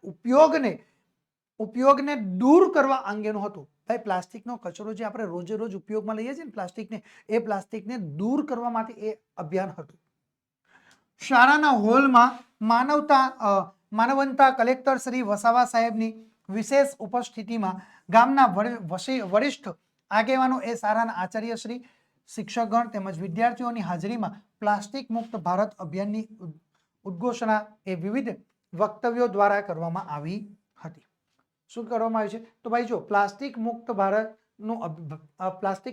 ઉપયોગને દૂર કરવા અંગેનું હતું. ભાઈ પ્લાસ્ટિકનો કચરો જે આપણે રોજે રોજ ઉપયોગમાં લઈએ છીએ ને પ્લાસ્ટિકને, એ પ્લાસ્ટિકને દૂર કરવા માટે એ અભિયાન હતું. શાળાના હોલમાં માનવંતા કલેક્ટર શ્રી વસાવા સાહેબની વિશેષ ઉપસ્થિતિમાં ગામના વરિષ્ઠ આગેવાનો, એ શાળાના આચાર્ય શ્રી, શિક્ષકગણ તેમજ વિદ્યાર્થીઓની હાજરીમાં પ્લાસ્ટિક મુક્ત ભારત અભિયાનની ઉદ્ઘોષણા એ વિવિધ વક્તવ્યો દ્વારા કરવામાં આવી હતી. શું કરવામાં આવ્યું છે? તો ભાઈ જો પ્લાસ્ટિક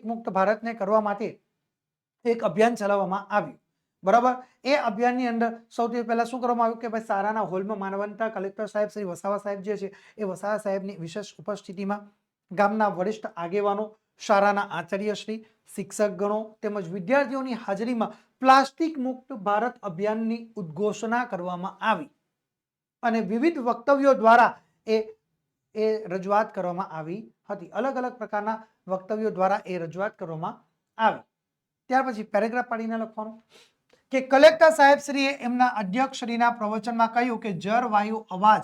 મુક્ત ભારતને કરવા માટે એક અભિયાન ચલાવવામાં આવ્યું, બરાબર. એ અભિયાનની અંદર સૌથી પહેલા શું કરવામાં આવ્યું કે ભાઈ શાળાના હોલમાં માનવંતા કલેક્ટર સાહેબ શ્રી વસાવા સાહેબ જે છે એ વસાવા સાહેબની વિશેષ ઉપસ્થિતિમાં ગામના વરિષ્ઠ આગેવાનો, શાળાના આચાર્ય શ્રી, શિક્ષકગણો તેમજ વિદ્યાર્થીઓની હાજરીમાં પ્લાસ્ટિક મુક્ત ભારત અભિયાનની ઉદ્ઘોષણા કરવામાં આવી અને વિવિધ વક્તવ્યો દ્વારા એ રજૂઆત કરવામાં આવી હતી. અલગ અલગ પ્રકારના વક્તવ્યો દ્વારા એ રજૂઆત કરવામાં આવી. ત્યાર પછી પેરેગ્રાફ પાડીને લખવાનું કે કલેક્ટર સાહેબ શ્રીએ એમના અધ્યક્ષશ્રીના પ્રવચનમાં કહ્યું કે જળ, વાયુ, અવાજ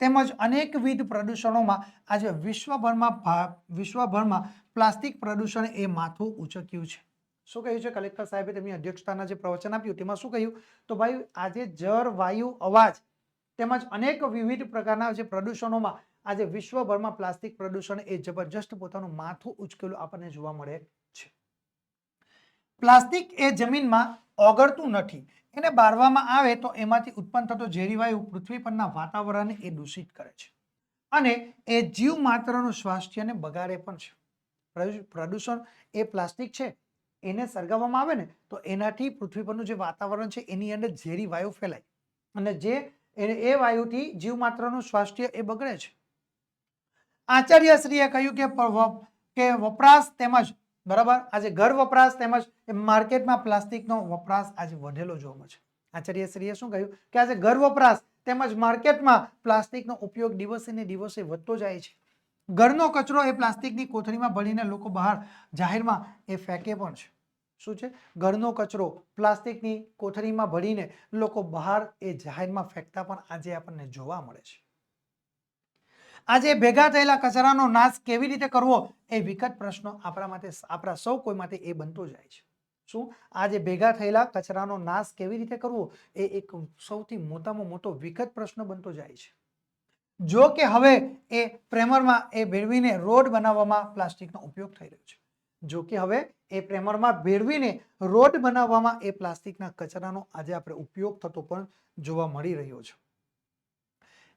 તેમજ અનેકવિધ પ્રદૂષણોમાં આજે વિશ્વભરમાં પ્લાસ્ટિક પ્રદૂષણ એ માથું ઉચક્યું છે. શું કહ્યું છે કલેક્ટર સાહેબે તેમની અધ્યક્ષતાના જે પ્રવચન આપ્યું તેમાં શું કહ્યું? તો ભાઈ આજે જળ, વાયુ, અવાજ તેમજ અનેક વિવિધ પ્રકારના જે પ્રદૂષણોમાં આજે વિશ્વભરમાં પ્લાસ્ટિક પ્રદૂષણ એ જબરજસ્ત પોતાનું માથું ઉચકેલું આપણને જોવા મળે છે. પ્લાસ્ટિક એ જમીનમાં ઓગળતું નથી. એને બાળવામાં આવે તો એમાંથી ઉત્પન્ન થતો ઝેરી વાયુ પૃથ્વી પરના વાતાવરણને એ દૂષિત કરે છે અને એ જીવ માત્રનું સ્વાસ્થ્યને બગાડે પણ છે. પ્રદૂષણ એ પ્લાસ્ટિક છે, એને સળગાવવામાં આવે ને તો એનાથી પૃથ્વી પરનું જે વાતાવરણ છે એની અંદર ઝેરી વાયુ ફેલાય અને એ વાયુથી જીવ માત્રનું સ્વાસ્થ્ય એ બગડે છે. આચાર્યશ્રીએ કહ્યું કે વપરાશ તેમજ, બરાબર, આજે ઘર વપરાશ તેમજ માર્કેટમાં પ્લાસ્ટિકનો વપરાશ આજે વધેલો જોવા મળે છે. આચાર્યશ્રીએ શું કહ્યું કે આજે ઘર વપરાશ તેમજ માર્કેટમાં પ્લાસ્ટિકનો ઉપયોગ દિવસે ને દિવસે વધતો જાય છે. ઘરનો કચરો એ પ્લાસ્ટિકની કોથળીમાં ભરીને લોકો બહાર જાહેરમાં એ ફેંકે પણ છે. શું છે? ઘરનો કચરો પ્લાસ્ટિકની કોથળીમાં ભરીને લોકો બહાર એ જાહેરમાં ફેંકતા પણ આજે આપણને જોવા મળે છે. આજે ભેગા થયેલા કચરાનો નાશ કેવી રીતે કરવો એ વિકટ પ્રશ્ન આપણા સૌ કોઈ માટે એ બનતો જાય છે. શું? આજે ભેગા થયેલા કચરાનો નાશ કેવી રીતે કરવો એ એક સૌથી મોટામાં મોટો વિકટ પ્રશ્ન બનતો જાય છે. જો કે હવે એ પ્રેમરમાં એ ભેળવીને રોડ બનાવવામાં પ્લાસ્ટિકનો ઉપયોગ થઈ રહ્યો છે. જો કે હવે એ પ્રેમરમાં ભેળવીને રોડ બનાવવામાં એ પ્લાસ્ટિકના કચરાનો આજે આપણે ઉપયોગ થતો પણ જોવા મળી રહ્યો છે.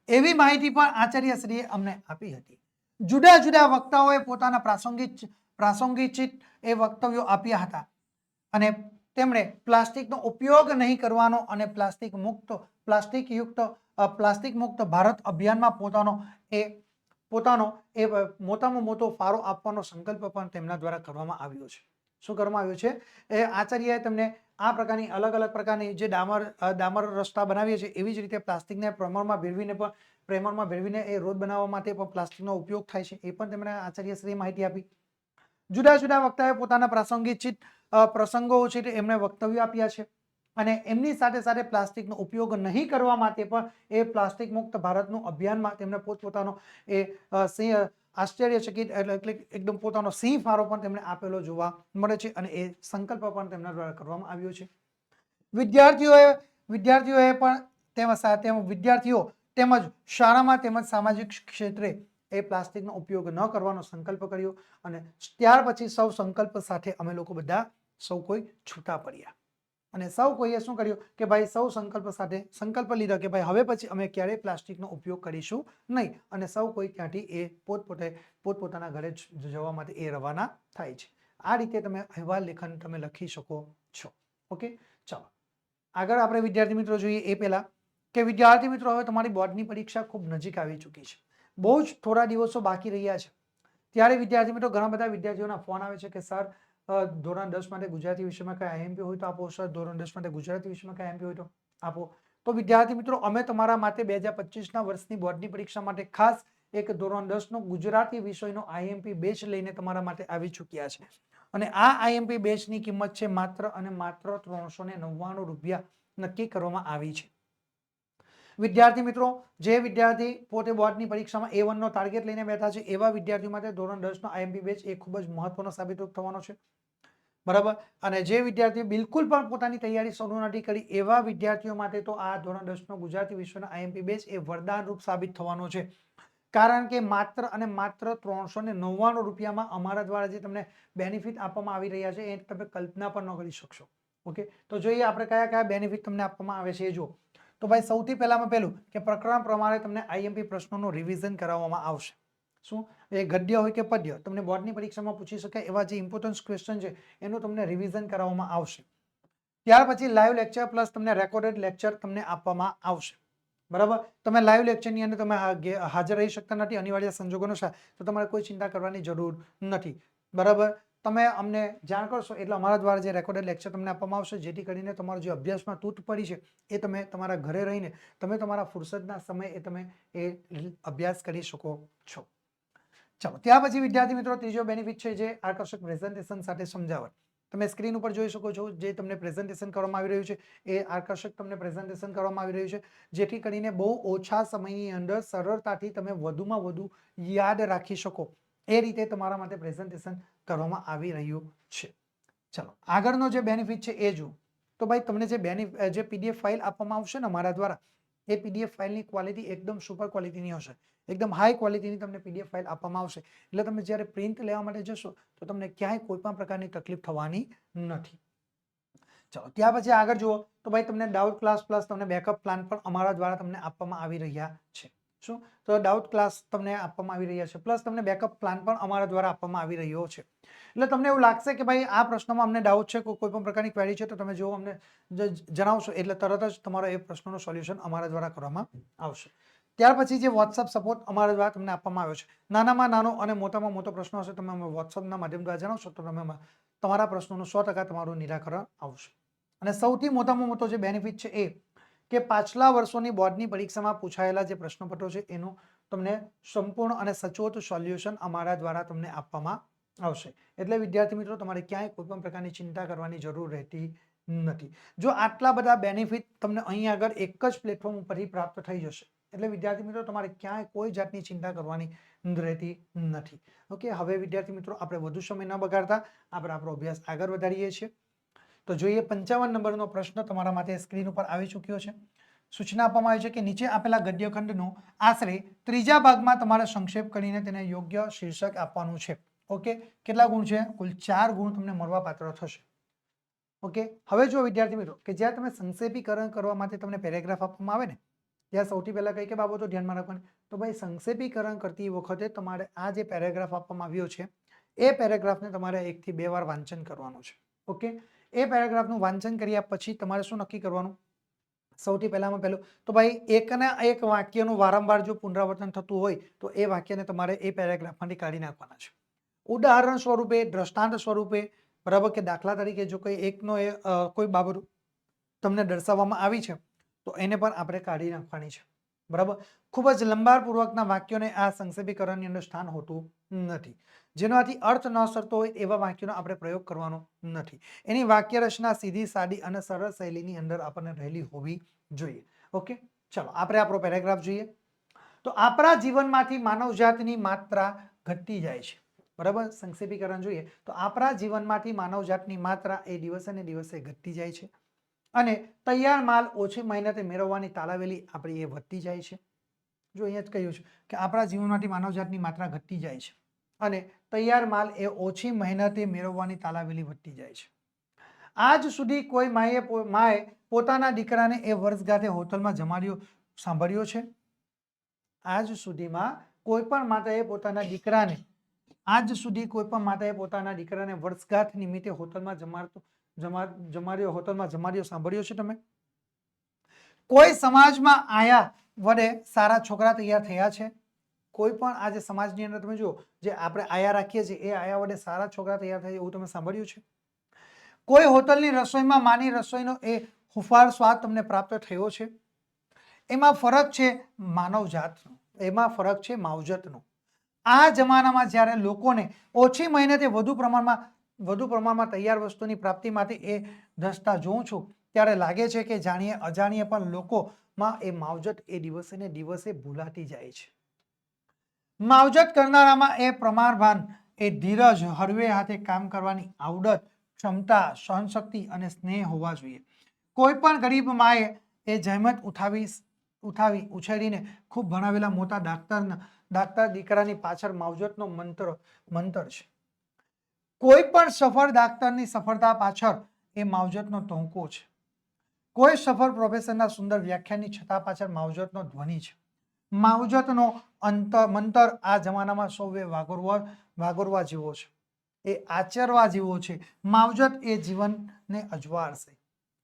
એવી માહિતી પણ આચાર્યશ્રીએ અમને આપી હતી. જુદા જુદા વક્તાઓએ પોતાના પ્રાસંગિક એ વક્તવ્યો આપ્યા હતા અને તેમણે પ્લાસ્ટિકનો ઉપયોગ નહીં કરવાનો અને પ્લાસ્ટિક મુક્ત ભારત અભિયાનમાં પોતાનો મોટામાં મોટો ફાળો આપવાનો સંકલ્પ પણ તેમના દ્વારા કરવામાં આવ્યો છે. શું કરવામાં આવ્યું છે? એ આચાર્યએ તેમને આ પ્રકારની અલગ અલગ પ્રકારની જે ડામર રસ્તા બનાવીએ છીએ એવી જ રીતે પ્લાસ્ટિકને પ્રમાણમાં ભેળવીને એ રોડ બનાવવા માટે પણ પ્લાસ્ટિકનો ઉપયોગ થાય છે એ પણ તેમણે આચાર્યશ્રીએ માહિતી આપી. જુદા જુદા વક્તાએ પોતાના પ્રાસંગિક પ્રસંગો છે એમણે વક્તવ્ય આપ્યા છે અને એમની સાથે સાથે પ્લાસ્ટિકનો ઉપયોગ નહીં કરવા માટે પણ એ પ્લાસ્ટિક મુક્ત ભારતનું અભિયાનમાં તેમણે પોતપોતાનો આશ્ચર્યચકિત એટલે એકદમ પોતાનો સિંહ ફાળો પણ તેમણે આપેલો જોવા મળે છે અને એ સંકલ્પ પણ તેમના દ્વારા કરવામાં આવ્યો છે. વિદ્યાર્થીઓ તેમજ શાળામાં તેમજ સામાજિક ક્ષેત્રે એ પ્લાસ્ટિકનો ઉપયોગ ન કરવાનો સંકલ્પ કર્યો અને ત્યાર પછી સૌ સંકલ્પ સાથે અમે લોકો બધા સૌ કોઈ છૂટા પડ્યા અને સૌ કોઈએ શું કર્યું કે ભાઈ સૌ સંકલ્પ લીધો કે ભાઈ હવે પછી અમે ક્યારેય પ્લાસ્ટિકનો ઉપયોગ કરીશું નહીં અને સૌ કોઈ ત્યાંથી એ પોતપોતાના ઘરે જવા માટે એ રવાના થાય છે. આ રીતે તમે અહેવાલ લેખન તમે લખી શકો છો. ઓકે, ચાલો આગળ આપણે વિદ્યાર્થી મિત્રો જોઈએ એ પહેલા કે વિદ્યાર્થી મિત્રો હવે તમારી બોર્ડની પરીક્ષા ખૂબ નજીક આવી ચૂકી છે. બહુ જ થોડા દિવસો બાકી રહ્યા છે. ત્યારે વિદ્યાર્થી મિત્રો ઘણા બધા વિદ્યાર્થીઓના ફોન આવે છે કે સર ધોરણ 10 માટે ગુજરાતી વિષયમાં કઈ આઈએમપી હોય તો આપો, સર ધોરણ 10 માટે ગુજરાતી વિષયમાં કઈ આઈએમપી હોય તો આપો. તો વિદ્યાર્થી મિત્રો અમે તમારા માટે 2025ના વર્ષની બોર્ડની પરીક્ષા માટે ખાસ એક ધોરણ 10નો ગુજરાતી વિષયનો આઈએમપી બેચ લઈને તમારા માટે આવી ચૂક્યા છે અને આ આઈએમપી બેચની કિંમત છે માત્ર અને માત્ર 399 રૂપિયા નક્કી કરવામાં આવી છે. વિદ્યાર્થી મિત્રો, જે વિદ્યાર્થી પોતે બોર્ડની પરીક્ષામાં A1 નો ટાર્ગેટ લઈને બેઠા છે એવા વિદ્યાર્થીઓ માટે ધોરણ 10નો આઈએમપી બેચ એ ખૂબ જ મહત્વનો સાબિત થવાનો છે. બરાબર, અને જે વિદ્યાર્થીઓ બિલકુલ પણ પોતાની તૈયારી શરૂ નથી કરી એવા વિદ્યાર્થીઓ માટે તો આ ધોરણ 10નો ગુજરાતી વિષયનો આઈએમપી બેચ એ વરદાન રૂપ સાબિત થવાનો છે. કારણ કે માત્ર અને માત્ર 399 રૂપિયામાં અમારા દ્વારા જે તમને બેનિફિટ આપવામાં આવી રહ્યા છે એ તમે કલ્પના પણ ન કરી શકશો. ઓકે, તો જોઈએ આપણે કયા કયા બેનિફિટ તમને આપવામાં આવે છે એ જો. તો ભાઈ સૌથી પહેલું કે પ્રકરણ પ્રમાણે તમને આઈએમપી પ્રશ્નોનું રિવિઝન કરાવવામાં આવશે. શું એ ગદ્ય હોય કે પદ્ય તમને બોર્ડની પરીક્ષામાં પૂછી શકાય એવા જે ઇમ્પોર્ટન્ટ ક્વેશ્ચન છે એનું તમને રિવિઝન કરાવવામાં આવશે. ત્યાર પછી લાઈવ લેક્ચર પ્લસ તમને રેકોર્ડેડ લેક્ચર તમને આપવામાં આવશે. બરાબર, તમે લાઈવ લેક્ચરની અંદર તમે હાજર રહી શકતા નથી અનિવાર્ય સંજોગોનો તો તમારે કોઈ ચિંતા કરવાની જરૂર નથી. બરાબર, તમે અમને જાણ કરશો એટલે અમારા દ્વારા જે રેકોર્ડેડ લેક્ચર તમને આપવામાં આવશે જેથી કરીને તમારો જે અભ્યાસમાં તૂટ પડી છે એ તમે તમારા ઘરે રહીને તમે તમારા ફુરસદના સમયે તમે એ અભ્યાસ કરી શકો છો. ચાલો, ત્યાર પછી વિદ્યાર્થી મિત્રો ત્રીજો બેનિફિટ છે જે આકર્ષક પ્રેઝન્ટેશન સાથે સમજાવટ. તમે સ્ક્રીન ઉપર જોઈ શકો છો જે તમને પ્રેઝન્ટેશન કરવામાં આવી રહ્યું છે એ આકર્ષક તમને પ્રેઝન્ટેશન કરવામાં આવી રહ્યું છે જેથી કરીને બહુ ઓછા સમયની અંદર સરળતાથી તમે વધુમાં વધુ યાદ રાખી શકો એ રીતે તમારા માટે પ્રેઝન્ટેશન કરવામાં આવી રહ્યું છે. ચલો, આગળનો જે બેનિફિટ છે એ જુઓ. તો ભાઈ તમને જે પીડીએફ ફાઇલ આપવામાં આવશે ને મારા દ્વારા એ પીડીએફ ફાઇલની ક્વોલિટી એકદમ સુપર ક્વોલિટીની હશે. એકદમ હાઈ ક્વોલિટીની તમને પીડીએફ ફાઇલ આપવામાં આવશે એટલે તમે જ્યારે પ્રિન્ટ લેવા માટે જશો તો તમને ક્યાંય કોઈ પણ પ્રકારની તકલીફ થવાની નથી. ચલો, ત્યાર પછી આગળ જુઓ તો ભાઈ તમને ડાઉટ ક્લાસ પ્લસ તમને બેકઅપ પ્લાન પણ અમારા દ્વારા તમને આપવામાં આવી રહ્યા છે. શું તો ડાઉટ ક્લાસ તમને આપવામાં આવી રહ્યા છે પ્લસ તમને બેકઅપ પ્લાન પણ અમારા દ્વારા આપવામાં આવી રહ્યો છે. એટલે તમને એવું લાગશે કે ભાઈ આ પ્રશ્નમાં અમને ડાઉટ છે કોઈ પણ પ્રકારની ક્વેરી છે તો તમે જો અમને જણાવશો એટલે તરત જ તમારો એ પ્રશ્નોનું સોલ્યુશન અમારા દ્વારા કરવામાં આવશે. ત્યાર પછી જે વોટ્સઅપ સપોર્ટ અમારા દ્વારા તમને આપવામાં આવ્યો છે. નાનામાં નાનો અને મોટામાં મોટો પ્રશ્ન હશે તમે અમે વોટ્સઅપના માધ્યમ દ્વારા જણાવશો તો તમે તમારા પ્રશ્નોનું 100% તમારું નિરાકરણ આવશે. અને સૌથી મોટામાં મોટો જે બેનિફિટ છે એ કે પાછલા વર્ષોની બોર્ડની પરીક્ષામાં પૂછાયેલા જે પ્રશ્નપત્રો છે એનું તમને સંપૂર્ણ અને સચોટ સોલ્યુશન અમારા દ્વારા તમને આપવામાં આવશે. એટલે વિદ્યાર્થી મિત્રો તમારે ક્યાંય કોઈ પણ પ્રકારની ચિંતા કરવાની જરૂર રહેતી નથી. જો આટલા બધા બેનિફિટ તમને અહીં આગળ એક જ પ્લેટફોર્મ ઉપરથી પ્રાપ્ત થઈ જશે એટલે વિદ્યાર્થી મિત્રો તમારે ક્યાંય કોઈ જાતની ચિંતા કરવાની રહેતી નથી. ઓકે, હવે વિદ્યાર્થી મિત્રો આપણે વધુ સમય ન બગાડતા આપણે આપણો અભ્યાસ આગળ વધારીએ છીએ. તો જોઈએ 55 નંબરનો પ્રશ્ન તમારા માટે સ્ક્રીન ઉપર આવી ચૂક્યો છે. સૂચના આપવામાં આવી છે કે નીચે આપેલા ગદ્યખંડનો આશરે ત્રીજા ભાગમાં તમારે સંક્ષેપ કરીને તેને યોગ્ય શીર્ષક આપવાનું છે. ઓકે, કેટલા ગુણ છે? કુલ 4 ગુણ તમને મળવાપાત્ર થશે. ઓકે, હવે જો વિદ્યાર્થી મિત્રો કે જ્યાં તમે સંક્ષેપીકરણ કરવા માટે તમને પેરેગ્રાફ આપવામાં આવે ને ત્યાં સૌથી પહેલા કઈ કઈ બાબતો ધ્યાનમાં રાખવાની તો ભાઈ સંક્ષેપીકરણ કરતી વખતે તમારે આ જે પેરેગ્રાફ આપવામાં આવ્યો છે એ પેરેગ્રાફને તમારે 1 થી 2 વાર વાંચન કરવાનું છે. ઓકે, એ પેરેગ્રાફનું વાંચન કર્યા પછી તમારે શું નક્કી કરવાનું? સૌથી પહેલામાં પહેલું તો ભાઈ એકના એક વાક્યનું વારંવાર જો પુનરાવર્તન થતું હોય તો એ વાક્યને તમારે એ પેરેગ્રાફમાંથી કાઢી નાખવાના છે. ઉદાહરણ સ્વરૂપે, દ્રષ્ટાંત સ્વરૂપે, બરાબર, કે દાખલા તરીકે જો કોઈ એકનો કોઈ બાબત તમને દર્શાવવામાં આવી છે તો એને પણ આપણે કાઢી નાખવાની છે. બરાબર, ખૂબ જ લંબાણપૂર્વકના વાક્યોને આ સંક્ષેપીકરણની અંદર સ્થાન હોતું નથી. જેનાથી અર્થ ન સરતો હોય એવા વાક્યોનો આપણે પ્રયોગ કરવાનો નથી. એની વાક્ય રચના સીધી, સાદી અને સરળ શૈલીની અંદર આપણને રહેલી હોવી જોઈએ. ઓકે, ચલો આપણે આપણો પેરેગ્રાફ જોઈએ. તો આપણા જીવનમાંથી માનવજાતની માત્રા ઘટતી જાય છે. બરાબર, સંક્ષેપીકરણ જોઈએ તો આપણા જીવનમાંથી માનવજાતની માત્રા એ દિવસે ને દિવસે ઘટતી જાય છે અને તૈયાર માલ ઓછી મહેનતે મેળવવાની તાલાવેલી આપણી એ વધતી જાય છે. જો અહીંયા જ કહ્યું છે કે આપણા જીવનમાંથી માનવજાતની માત્રા ઘટતી જાય છે અને તૈયાર માલ એ ઓછી મહેનતે મેળવવાની તાલાવેલી વધતી જાય છે. આજ સુધી કોઈ માએ પોતાના દીકરાને એ વર્ષગાંઠે હોટલમાં જમાડ્યો સાંભળ્યો છે? આજ સુધીમાં કોઈ પણ માતાએ પોતાના દીકરાને વર્ષગાંઠ નિમિત્તે હોટલમાં જમાડ્યો સાંભળ્યો છે તમે? કોઈ સમાજમાં આયા વડે સારા છોકરા તૈયાર થયા છે? કોઈ પણ આજે સમાજની અંદર તમે જુઓ, જે આપણે આયા રાખીએ છીએ એ આયા વડે સારા છોકરા તૈયાર થાય એવું તમે સાંભળ્યું છે? કોઈ હોટલની રસોઈમાં માની રસોઈનો એ હુંફાળ સ્વાદ તમને પ્રાપ્ત થયો છે? એમાં ફરક છે માનવજાતનો, એમાં ફરક છે માવજતનો. આ જમાનામાં જ્યારે લોકોને ઓછી મહેનતે વધુ પ્રમાણમાં તૈયાર વસ્તુની પ્રાપ્તિ માટે એ ધસતા જોઉં છું ત્યારે લાગે છે કે જાણીએ અજાણીએ પણ લોકોમાં એ માવજત એ દિવસે ને દિવસે ભૂલાતી જાય છે. માવજત કરનારામાં એ પ્રમાણભાન, એ ધીરજ, હળવે હાથે કામ કરવાની આવડત, ક્ષમતા, સહનશક્તિ અને સ્નેહ હોવા જોઈએ. કોઈ પણ ગરીબ માએ એ જહેમત ઉઠાવી ઉછેરીને ખૂબ ભણાવેલા મોટા ડાક્ટર દીકરાની પાછળ માવજતનો મંતર છે. કોઈ પણ સફળ ડાક્ટરની સફળતા પાછળ એ માવજતનો ટોંકો છે. કોઈ સફળ પ્રોફેસરના સુંદર વ્યાખ્યાનની છતા પાછળ માવજતનો ધ્વનિ છે. માવજતનો મંતર આ જમાનામાં સૌએ વાગોરવા જેવો છે, એ આચરવા જેવો છે. માવજત એ જીવનને અજવાળશે.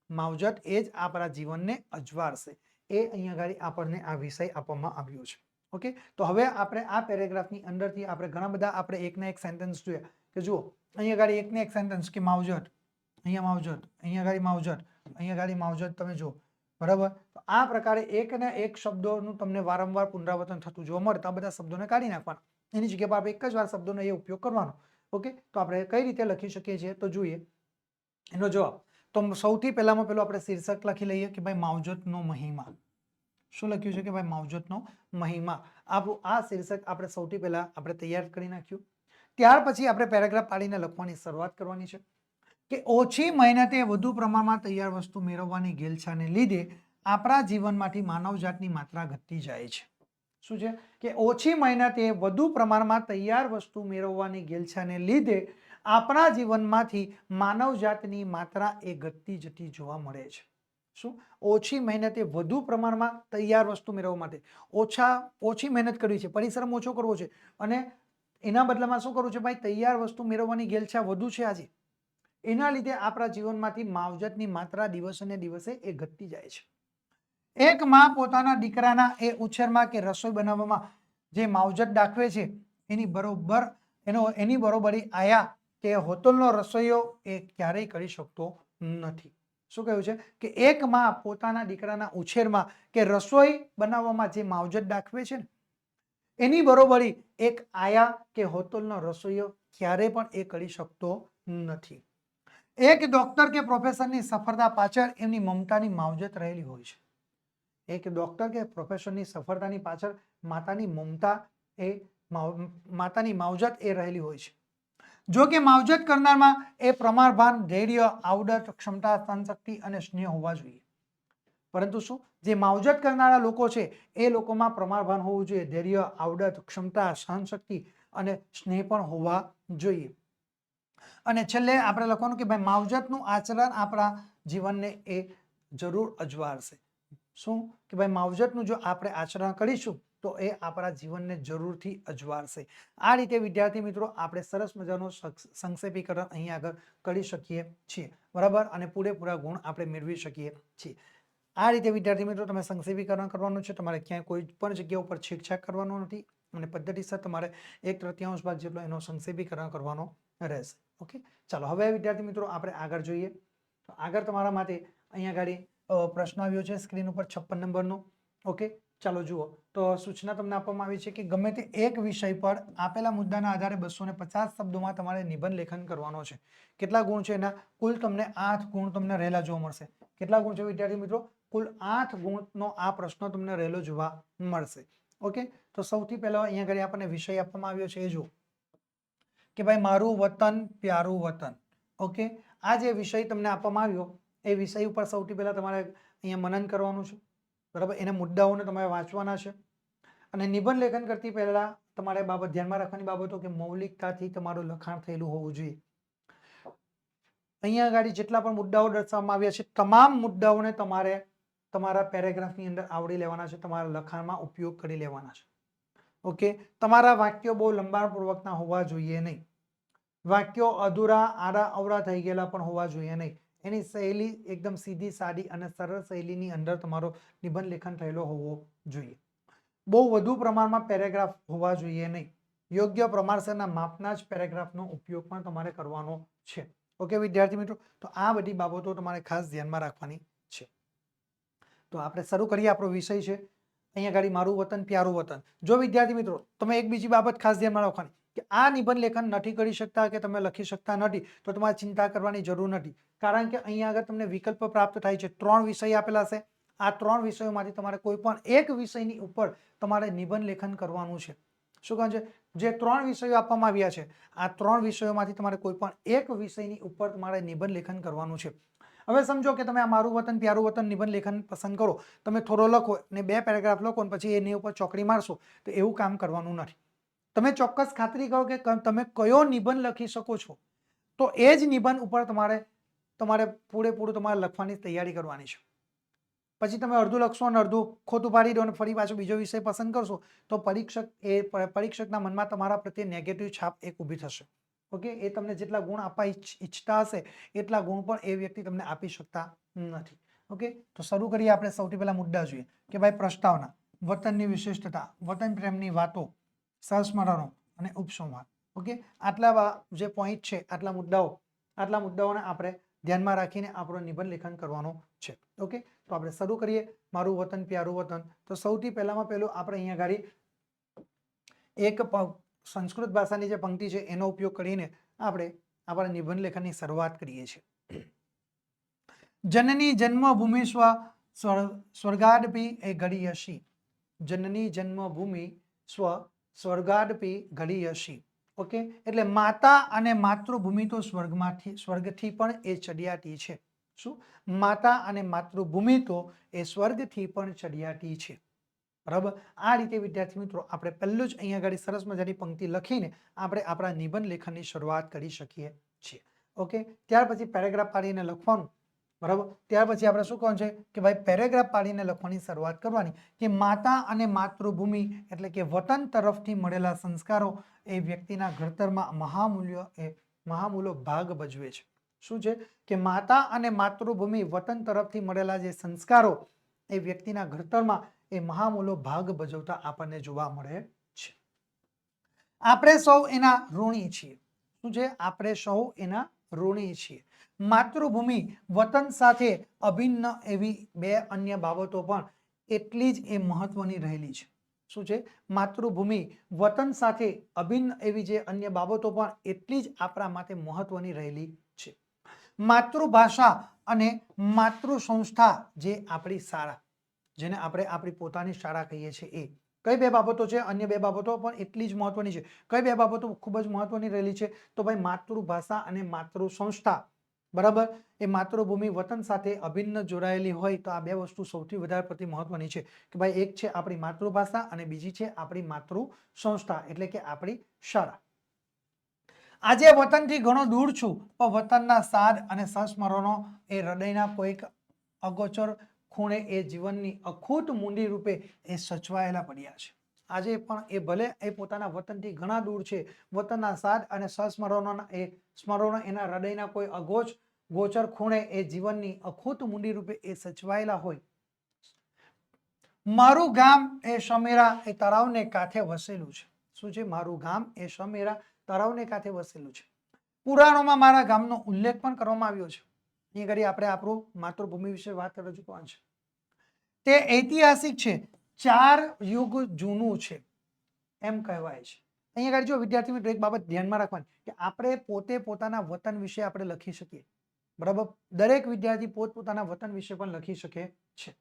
માવજત એ જ આપણા જીવનને અજવાળશે. એ અહીંયા આગળ આપણને આ વિષય આપવામાં આવ્યો છે. ઓકે, તો હવે આપણે આ પેરેગ્રાફની અંદરથી આપણે ઘણા બધા આપણે એકના એક સેન્ટેન્સ જોયા કે જુઓ અહીંયા આગળ એકને એક સેન્ટેન્સ કે માવજત, અહીંયા માવજત, અહીંયા આગળ માવજત, અહીંયા આગળ માવજત તમે જુઓ. બરાબર, તો આ પ્રકારે એકના એક શબ્દોનું તમને વારંવાર પુનરાવર્તન થતું જોવા મળે તો આ બધા શબ્દોને કાઢી નાખવાના. એની જગ્યા પર આપણે એક જ વાર શબ્દોનો એ ઉપયોગ કરવાનો. ઓકે, તો આપણે કઈ રીતે લખી શકીએ છીએ તો જોઈએ એનો જવાબ. તો સૌથી પહેલામાં પેલો આપણે શીર્ષક લખી લઈએ કે ભાઈ માવજતનો મહિમા. શું લખ્યું છે કે ભાઈ માવજતનો મહિમા. આપણું આ શીર્ષક આપણે સૌથી પહેલા આપણે તૈયાર કરી નાખ્યું. ત્યાર પછી આપણે પેરેગ્રાફ પાડીને લખવાની શરૂઆત કરવાની છે કે ઓછી મહેનતે વધુ પ્રમાણમાં તૈયાર વસ્તુ મેળવવાની ગેલછાને લીધે આપણા જીવનમાંથી માનવજાતની માત્રા ઘટતી જાય છે. શું છે કે ઓછી મહેનતે વધુ પ્રમાણમાં તૈયાર વસ્તુ મેળવવાની ગેલછાને લીધે આપણા જીવનમાંથી માનવજાતની માત્રા એ ઘટતી જતી જોવા મળે છે. શું? ઓછી મહેનતે વધુ પ્રમાણમાં તૈયાર વસ્તુ મેળવવા માટે ઓછી મહેનત કરવી છે, પરિશ્રમ ઓછો કરવો છે અને એના બદલામાં શું કરવું છે ભાઈ? તૈયાર વસ્તુ મેળવવાની ગેલછા વધુ છે આજે. એના લીધે આપણા જીવનમાંથી માવજતની માત્રા દિવસે ને દિવસે એ ઘટતી જાય છે. એક માં પોતાના દીકરાના એ ઉછેરમાં કે રસોઈ બનાવવામાં જે માવજત દાખવે છે એની બરોબરી આયા કે હોટલનો રસોઈયો એ ક્યારેય કરી શકતો નથી. શું કહ્યું છે કે એક માં પોતાના દીકરાના ઉછેરમાં કે રસોઈ બનાવવામાં જે માવજત દાખવે છે ને એની બરોબરી એક આયા કે હોટલનો રસોઈયો ક્યારે પણ એ કરી શકતો નથી. એક ડોક્ટર કે પ્રોફેસરની સફળતા પાછળ એમની મમતાની માવજત રહેલી હોય છે. એક ડોક્ટર કે પ્રોફેસરની સફળતાની પાછળ માતાની માવજત એ રહેલી હોય છે. જો કે માવજત કરનારમાં એ પ્રમાણભાન, ધૈર્ય, આવડત, ક્ષમતા, સહનશક્તિ અને સ્નેહ હોવા જોઈએ. પરંતુ શું? જે માવજત કરનારા લોકો છે એ લોકોમાં પ્રમાણભાન હોવું જોઈએ, ધૈર્ય, આવડત, ક્ષમતા, સહનશક્તિ અને સ્નેહ પણ હોવા જોઈએ. અને છેલ્લે આપણે લખવાનું કે ભાઈ માવજતનું આચરણ આપણા જીવનને એ જરૂર અજવાળશે. શું? કે ભાઈ માવજતનું જો આપણે આચરણ કરીશું તો એ આપણા જીવનને જરૂરથી અજવાળશે. આ રીતે વિદ્યાર્થી મિત્રો આપણે સરસ મજાનો સંક્ષેપીકરણ અહીં આગળ કરી શકીએ છીએ, બરાબર, અને પૂરેપૂરા ગુણ આપણે મેળવી શકીએ છીએ. આ રીતે વિદ્યાર્થી મિત્રો તમે સંક્ષેપીકરણ કરવાનું છે. તમારે ક્યાંય કોઈ પણ જગ્યા ઉપર છેકછાક કરવાનો નથી અને પદ્ધતિસર તમારે 1/3 ભાગ જેટલો એનો સંક્ષેપીકરણ કરવાનો રહેશે. ઓકે, ચાલો હવે વિદ્યાર્થી મિત્રો આપણે આગળ જોઈએ. તો આગળ તમારા માટે અહીંયા આગળ પ્રશ્ન આવ્યો છે સ્ક્રીન ઉપર 56 નંબરનો. ઓકે, ચાલો જુઓ. તો સૂચના તમને આપવામાં આવી છે કે ગમે તે એક વિષય પર આપેલા મુદ્દાના આધારે 250 શબ્દોમાં તમારે નિબંધ લેખન કરવાનો છે. કેટલા ગુણ છે એના? કુલ તમને 8 ગુણ તમને રહેલા જોવા મળશે. કેટલા ગુણ છે વિદ્યાર્થી મિત્રો? કુલ 8 ગુણનો આ પ્રશ્ન તમને રહેલો જોવા મળશે. ઓકે, તો સૌથી પહેલા અહીંયા આગળ આપણને વિષય આપવામાં આવ્યો છે એ જુઓ કે ભાઈ મારું વતન પ્યારું વતન. ઓકે, આ જે વિષય તમને આપવામાં આવ્યો એ વિષય ઉપર સૌથી પહેલા તમારે અહીંયા મનન કરવાનું છે, બરાબર. એના મુદ્દાઓને તમારે વાંચવાના છે અને નિબંધ લેખન કરતી પહેલા તમારે બાબત ધ્યાનમાં રાખવાની બાબતો કે મૌલિકતાથી તમારું લખાણ થયેલું હોવું જોઈએ. અહીંયા આગળ જેટલા પણ મુદ્દાઓ દર્શાવવામાં આવ્યા છે તમામ મુદ્દાઓને તમારે તમારા પેરેગ્રાફની અંદર આવરી લેવાના છે, તમારા લખાણમાં ઉપયોગ કરી લેવાના છે. ઓકે, તમારા વાક્યો બહુ લંબાણપૂર્વકના હોવા જોઈએ નહીં. વાક્યો અધૂરા આડા અવરા થઈ ગયેલા પણ હોવા જોઈએ નહીં. એની શૈલી એકદમ સીધી સાદી અને સરળ શૈલીની અંદર તમારો નિબંધ લેખન થયેલો હોવો જોઈએ. બહુ વધુ પ્રમાણમાં પેરેગ્રાફ હોવા જોઈએ નહીં. યોગ્ય પ્રમાણસરના માપના જ પેરેગ્રાફનો ઉપયોગ પણ તમારે કરવાનો છે. ઓકે વિદ્યાર્થી મિત્રો, તો આ બધી બાબતો તમારે ખાસ ધ્યાનમાં રાખવાની છે. તો આપણે શરૂ કરીએ. આપણો વિષય છે અહીંયા આગળ મારું વતન પ્યારું વતન. જો વિદ્યાર્થી મિત્રો તમે એક બીજી બાબત ખાસ ધ્યાનમાં રાખવાની કે આ નિબંધ લેખન નથી કરી શકતા કે તમે લખી શકતા નથી તો તમારે ચિંતા કરવાની જરૂર નથી, કારણ કે અહીંયા આગળ તમને વિકલ્પ પ્રાપ્ત થાય છે. 3 વિષય આપેલા છે. આ 3 વિષયોમાંથી તમારે કોઈ પણ એક વિષયની ઉપર તમારે નિબંધ લેખન કરવાનું છે. શું કહે છે? જે 3 વિષયો આપવામાં આવ્યા છે આ 3 વિષયોમાંથી તમારે કોઈ પણ એક વિષયની ઉપર તમારે નિબંધ લેખન કરવાનું છે. હવે સમજો કે તમે આ મારું વતન પ્યારું વતન નિબંધ લેખન પસંદ કરો, તમે થોડો લખો ને 2 પેરેગ્રાફ લખો ને પછી એની ઉપર ચોકડી મારશો તો એવું કામ કરવાનું નથી. તમે ચોક્કસ ખાતરી કરો કે તમે કયો નિબંધ લખી શકો છો, તો એ જ નિબંધ ઉપર તમારે પૂરેપૂરું તમારે લખવાની તૈયારી કરવાની છે. પછી તમે અડધું લખશો અને અડધું ખોટું પાડી દો અને ફરી પાછો બીજો વિષય પસંદ કરશો તો પરીક્ષકના મનમાં તમારા પ્રત્યે નેગેટિવ છાપ એક ઊભી થશે. ઓકે, એ તમને જેટલા ગુણ આપવા ઈચ્છતા હશે એટલા ગુણ પણ એ વ્યક્તિ તમને આપી શકતા નથી. ઓકે, તો શરૂ કરીએ. આપણે સૌથી પહેલા મુદ્દા જોઈએ કે ભાઈ પ્રસ્તાવના, વતનની વિશિષ્ટતા, વતન પ્રેમની વાતો, સંસ્મરણો અને ઉપસંહાર. ઓકે, આટલા જે પોઈન્ટ છે, આટલા મુદ્દાઓને આપણે ધ્યાનમાં રાખીને આપણો નિબંધ લેખન કરવાનો છે. ઓકે, તો આપણે શરૂ કરીએ. મારું વતન પ્યારું વતન. તો સૌથી પહેલામાં પહેલું આપણે અહીંયા આગળ એક સંસ્કૃત ભાષાની જે પંક્તિ છે એનો ઉપયોગ કરીને આપણે આપણા નિબંધ લેખનની શરૂઆત કરીએ છીએ. જનની જન્મભૂમિ સ્વર્ગાદપી એ ઘડીયસી. જનની જન્મભૂમિ સ્વર્ગાદપી ઘડીયસી. ઓકે, એટલે માતા અને માતૃભૂમિ તો સ્વર્ગથી પણ એ ચડિયાતી છે. શું? માતા અને માતૃભૂમિ તો એ સ્વર્ગથી પણ ચડિયાતી છે. બરાબર. આ રીતે વિદ્યાર્થી મિત્રો આપણે પહેલું જ અહીંયા આગળ સરસ મજાની પંક્તિ લખીને આપણે આપણા નિબંધ લેખનની શરૂઆત કરી શકીએ છીએ. ઓકે, ત્યાર પછી પેરેગ્રાફ પાડીને લખવાનું. બરાબર. ત્યાર પછી આપણે શું કહું છે કે ભાઈ પેરેગ્રાફ પાડીને લખવાની શરૂઆત કરવાની કે માતા અને માતૃભૂમિ એટલે કે વતન તરફથી મળેલા સંસ્કારો એ વ્યક્તિના ઘડતરમાં મહામૂલ્ય ભાગ ભજવે છે. શું છે કે માતા અને માતૃભૂમિ વતન તરફથી મળેલા જે સંસ્કારો એ વ્યક્તિના ઘડતરમાં એ મહામૂલ્ય ભાગ ભજવતા આપણને જોવા મળે છે. આપણે સૌ એના ઋણી છીએ. શું છે? આપણે સૌ એના ઋણી છીએ. માતૃભૂમિ વતન સાથે અભિન્ન એવી 2 અન્ય બાબતો પણ એટલી જ એ મહત્વની રહેલી છે. શું છે? માતૃભૂમિ વતન સાથે અભિન્ન એવી જે અન્ય બાબતો પણ એટલી જ આપણા માટે મહત્વની રહેલી છે. માતૃભાષા અને માતૃ સંસ્થા જે આપણી શાળા, જેને આપણે આપણી પોતાની શાળા કહીએ છીએ, એ કઈ 2 બાબતો છે? અન્ય 2 બાબતો પણ એટલી જ મહત્વની છે. કઈ 2 બાબતો ખૂબ જ મહત્વની રહેલી છે? તો ભાઈ માતૃભાષા અને માતૃ સંસ્થા. બરાબર. એ માતૃભૂમિ વતન સાથે અભિન્ન જોડાયેલી હોય તો આ 2 વસ્તુ સૌથી વધારે પડતી મહત્વની છે કે ભાઈ એક છે આપણી માતૃભાષા અને બીજી છે આપણી માતૃ સંસ્થા એટલે કે આપણી શાળા. આજે વતનથી ઘણો દૂર છું પણ વતનના સાદ અને સંસ્મરણો એ હૃદયના કોઈક અગોચર ખૂણે એ જીવનની અખૂટ મૂંડી રૂપે એ સચવાયેલા પડ્યા છે. આજે પણ એ ભલે એ પોતાના વતનથી ઘણા દૂર છે, વતનના સાદ અને સંસ્મરણોના એ સ્મરણો એના હૃદયના કોઈ અગોચ ગોચર ખૂણે એ જીવનની અખૂટ મૂડી રૂપે એ સચવાયેલા હોય. મારું ગામ એ સમેરા એ તળાવને કાંઠે વસેલું છે. શું છે? મારું ગામ એ સમેરા તળાવને કાંઠે વસેલું છે. પુરાણોમાં મારા ગામનો ઉલ્લેખ પણ કરવામાં આવ્યો છે. અહીંયા ઘડી આપણે આપણું માતૃભૂમિ વિશે વાત રજૂ કરવાની છે. તે ઐતિહાસિક છે, 4 યુગ જૂનું છે એમ કહેવાય છે. અહીંયા આગળ જો વિદ્યાર્થી મિત્રો એક બાબત ધ્યાનમાં રાખવાની કે આપણે પોતે પોતાના વતન વિશે આપણે લખી શકીએ. બરાબર, દરેક વિદ્યાર્થી પોતપોતાના વતન વિશે પણ લખી શકે છે.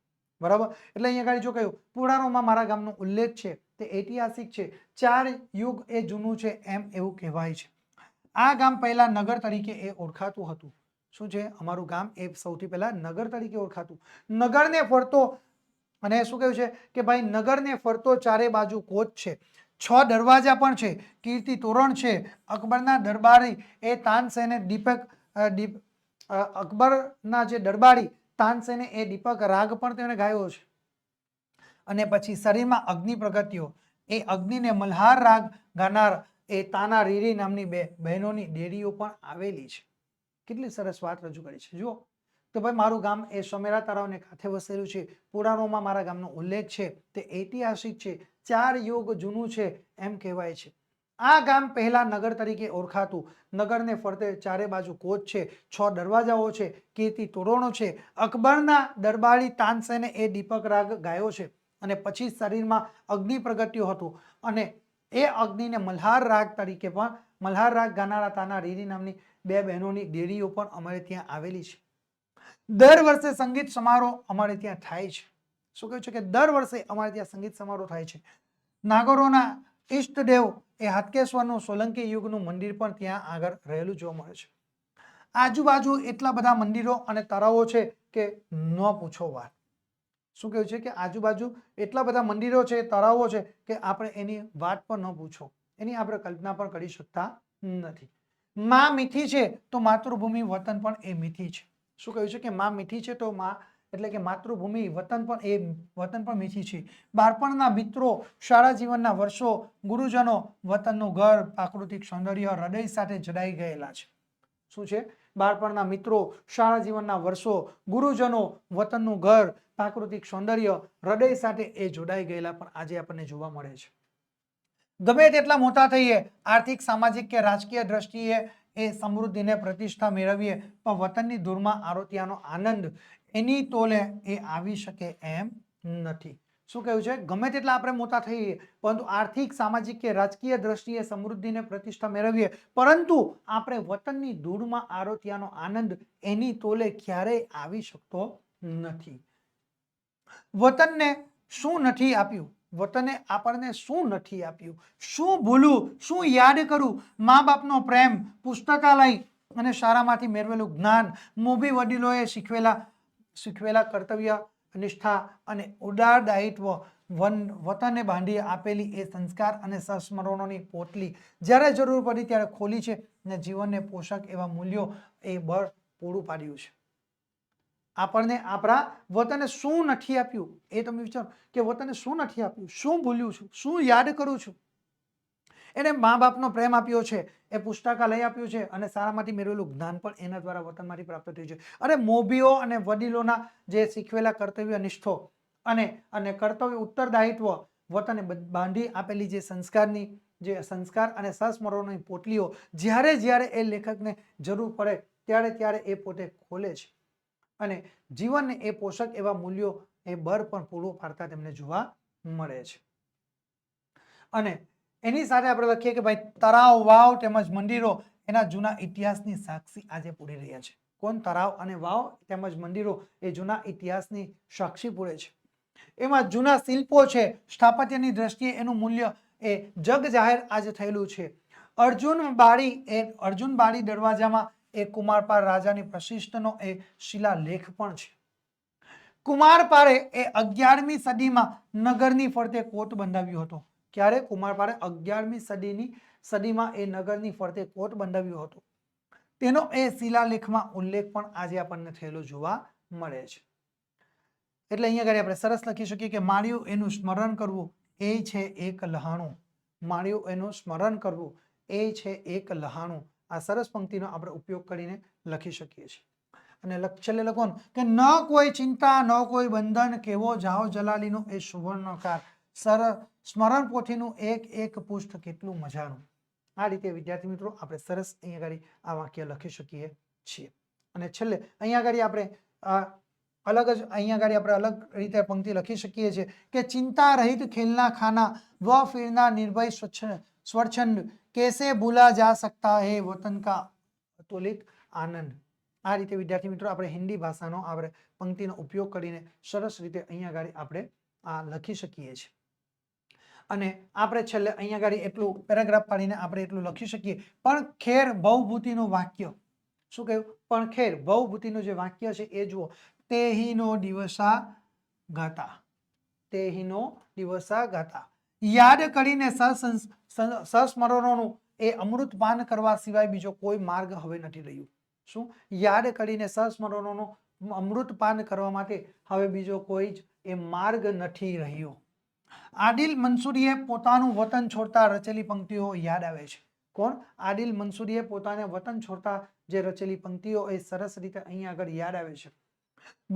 બરાબર, એટલે અહીંયા આગળ જો કહ્યું પુરાણોમાં મારા ગામનો ઉલ્લેખ છે, તે ઐતિહાસિક છે, 4 યુગ એ જૂનું છે એમ એવું કહેવાય છે. આ ગામ પહેલા નગર તરીકે એ ઓળખાતું હતું. શું છે? અમારું ગામ એ સૌથી પહેલા નગર તરીકે ઓળખાતું. નગરને ફરતો અને શું કહ્યું છે કે ભાઈ નગરને ફરતો ચારે બાજુ કોટ છે, 6 દરવાજા પણ છે, કીર્તિ તોરણ છે. અકબરના દરબારી એ તાનસેને અકબરના જે દરબારી તાનસેને એ દીપક રાગ પણ તેને ગાયો છે. અને પછી શરીરમાં અગ્નિ પ્રગટ્યો, એ અગ્નિને મલ્હાર રાગ ગાનાર એ તાના રીરી નામની 2 બહેનોની દેરીઓ પણ આવેલી છે. કેટલી સરસ વાત રજૂ કરી છે. જુઓ તો ભાઈ મારું ગામ એ સમેરા તળાવને કાંઠે વસેલું છે. પુરાણોમાં મારા ગામનો ઉલ્લેખ છે, તે ઐતિહાસિક છે, 4 યુગ જૂનું છે એમ કહેવાય છે. આ ગામ પહેલા નગર તરીકે ઓળખાતું. નગરને ફરતે ચારે બાજુ કોચ છે, 6 દરવાજાઓ છે, કીર્તિ તોરણો છે. અકબરના દરબારી તાનસેને એ દીપક રાગ ગાયો છે. અને પછી શરીરમાં અગ્નિ પ્રગટ્યું હતું અને એ અગ્નિને મલ્હાર રાગ તરીકે પણ મલ્હાર રાગ ગાનારા તાના રીરી નામની 2 બહેનોની દેરીઓ પણ અમારે ત્યાં આવેલી છે. દર વર્ષે સંગીત સમારોહ અમારે ત્યાં થાય છે. શું કહ્યું છે કે દર વર્ષે અમારે ત્યાં સંગીત સમારોહ થાય છે. નાગરોના ઈષ્ટદેવ એ હાટકેશ્વરનું સોલંકી યુગનું મંદિર પણ ત્યાં આગળ રહેલું જોવા મળે છે. આજુબાજુ એટલા બધા મંદિરો અને તળાવો છે કે ન પૂછો વાત. શું કહ્યું છે કે આજુબાજુ એટલા બધા મંદિરો છે, તળાવો છે કે આપણે એની વાત પણ ન પૂછો, એની આપણે કલ્પના પણ કરી શકતા નથી. માં મીઠી છે તો માતૃભૂમિ વતન પણ એ મીઠી છે. શું કહ્યું છે કે માં મીઠી છે તો માં એટલે કે માતૃભૂમિ વતન પણ મીઠી છે. બાળપણના મિત્રો, શાળા જીવનના વર્ષો, ગુરુજનો, વતનનું ઘર, પ્રાકૃતિક સૌંદર્ય હૃદય સાથે જોડાઈ ગયેલા છે. શું છે? બાળપણના મિત્રો, શાળા જીવનના વર્ષો, ગુરુજનો, વતનનું ઘર, પ્રાકૃતિક સૌંદર્ય હૃદય સાથે એ જોડાઈ ગયેલા પણ આજે આપણને જોવા મળે છે. ગમે તેટલા મોટા થઈએ, આર્થિક, સામાજિક કે રાજકીય દ્રષ્ટિએ એ સમૃદ્ધિને પ્રતિષ્ઠા મેળવીએ પણ વતનની ધૂળમાં આરોત્યાનો આનંદ એની તોલે એ આવી શકે એમ નથી. શું કહ્યું છે? ગમે તેટલા આપણે મોટા થઈએ પરંતુ આર્થિક, સામાજિક કે રાજકીય દ્રષ્ટિએ સમૃદ્ધિને પ્રતિષ્ઠા મેળવીએ પરંતુ આપણે વતનની ધૂળમાં આરોત્યાનો આનંદ એની તોલે ક્યારેય આવી શકતો નથી. વતનને શું નથી આપ્યું? વતને આપણને શું નથી આપ્યું? શું ભૂલું, શું યાદ કરું? મા બાપનો પ્રેમ, પુસ્તકાલય અને શાળામાંથી મેળવેલું જ્ઞાન, મોભી વડીલોએ શીખવેલા કર્તવ્ય નિષ્ઠા અને ઉદાર દાયિત્વ, વતને બાંધી આપેલી એ સંસ્કાર અને સંસ્મરણોની પોટલી જ્યારે જરૂર પડી ત્યારે ખોલી છે અને જીવનને પોષક એવા મૂલ્યો એ બળ પૂરું પાડ્યું છે. આપણને આપણા વતને શું નથી આપ્યું એ તમે વિચારો કે વતને શું નથી આપ્યું, શું ભૂલ્યું છું, શું યાદ કરું છું? એને મા બાપનો પ્રેમ આપ્યો છે, એ પુસ્તકાલય આપ્યું છે અને શાળામાંથી મેળવેલું જ્ઞાન પણ એના દ્વારા વતનમાંથી પ્રાપ્ત થયું છે. અને મોભીઓ અને વડીલોના જે શીખવેલા કર્તવ્ય નિષ્ઠો અને કર્તવ્ય ઉત્તરદાયિત્વ, વતને બાંધી આપેલી જે સંસ્કાર અને સંસ્મરણોની પોટલીઓ જ્યારે એ લેખકને જરૂર પડે ત્યારે એ પોતે ખોલે છે અને જીવનને એ પોષક એવા મૂલ્યો એ બળ પણ પૂરું પાડતા તેમને જોવા મળે છે. અને એની સાથે આપણે લખીએ કે ભાઈ તળાવ, વાવ તેમજ મંદિરો એના જૂના ઇતિહાસની સાક્ષી આજે પૂરી રહ્યા છે. કોણ? તળાવ અને વાવ તેમજ મંદિરો એ જૂના ઇતિહાસની સાક્ષી પૂરે છે. એમાં જૂના શિલ્પો છે, સ્થાપત્યની દ્રષ્ટિએ એનું મૂલ્ય એ જગ જાહેર આજે થયેલું છે. અર્જુન બારી દરવાજામાં એ કુમારપાળ રાજાની પ્રશિષ્ટનો એ શિલાલેખ પણ છે. કુમારપાળે એ 11મી સદીમાં નગરની ફરતે કોટ બંધાવ્યો હતો. ક્યારે? કુમારપાળે 11મી સદીમાં એ નગરની ફરતે કોટ બંધાવ્યો હતો. તેનો એ શિલાલેખમાં ઉલ્લેખ પણ આજે આપણને થયેલો જોવા મળે છે. એટલે અહીંયા આગળ આપણે સરસ લખી શકીએ કે માળ્યું એનું સ્મરણ કરવું, એ છે એક લહાણું, માળિયું એનું સ્મરણ કરવું એ છે એક લહાણું. આ સરસ પંક્તિનો આપણે ઉપયોગ કરીને લખી શકીએ છીએ. અને છેલ્લે લખવાનું કે ન કોઈ ચિંતા ન કોઈ બંધન, કેવો જાઓ જલાલીનો એ સુવર્ણકાર, સ્મરણ પોથીનું એક એક પુસ્તક કેટલું મજાનું. આ રીતે વિદ્યાર્થી મિત્રો આપણે સરસ અહીંયા આગળ આ વાક્ય લખી શકીએ છીએ. અને છેલ્લે અહીંયા આગળ આપણે અલગ જ અહીંયા આગળ આપણે અલગ રીતે પંક્તિ લખી શકીએ છીએ કે ચિંતા રહિત ખેલના ખાના, વ ફિરના નિર્ભય સ્વચ્છંદ, कैसे भूला जा सकता है वतन का अतुलित आनंद. આ રીતે વિદ્યાર્થી મિત્રો આપણે હિન્દી ભાષાનો આપણે પંક્તિનો ઉપયોગ કરીને સરસ રીતે અહીંયા આગળ આપણે આ લખી શકીએ છીએ. અને આપણે છેલ્લે અહીંયા આગળ એટલું પેરેગ્રાફ પાડીને આપણે એટલું લખી શકીએ. પણ ખેર બહુભૂતિનું વાક્ય શું કહ્યું? પણ ખેર બહુભૂતિનું જે વાક્ય છે એ જુઓ. તેહીનો દિવસા ગાતા, તેહીનો દિવસા ગાતા, યાદ કરીને સસ્મરણોનું એ અમૃતપાન કરવા સિવાય બીજો કોઈ માર્ગ હવે નથી રહ્યું. શું? યાદ કરીને સસ્મરણોનું અમૃતપાન કરવા માટે હવે બીજો કોઈ જ એ માર્ગ નથી રહ્યો. આદિલ મંસૂરીએ પોતાનું વતન છોડતા રચેલી પંક્તિઓ યાદ આવે છે. કોણ? આદિલ મંસૂરીએ પોતાને વતન છોડતા જે રચેલી પંક્તિઓ એ સરસ રીતે અહીંયા આગળ યાદ આવે છે.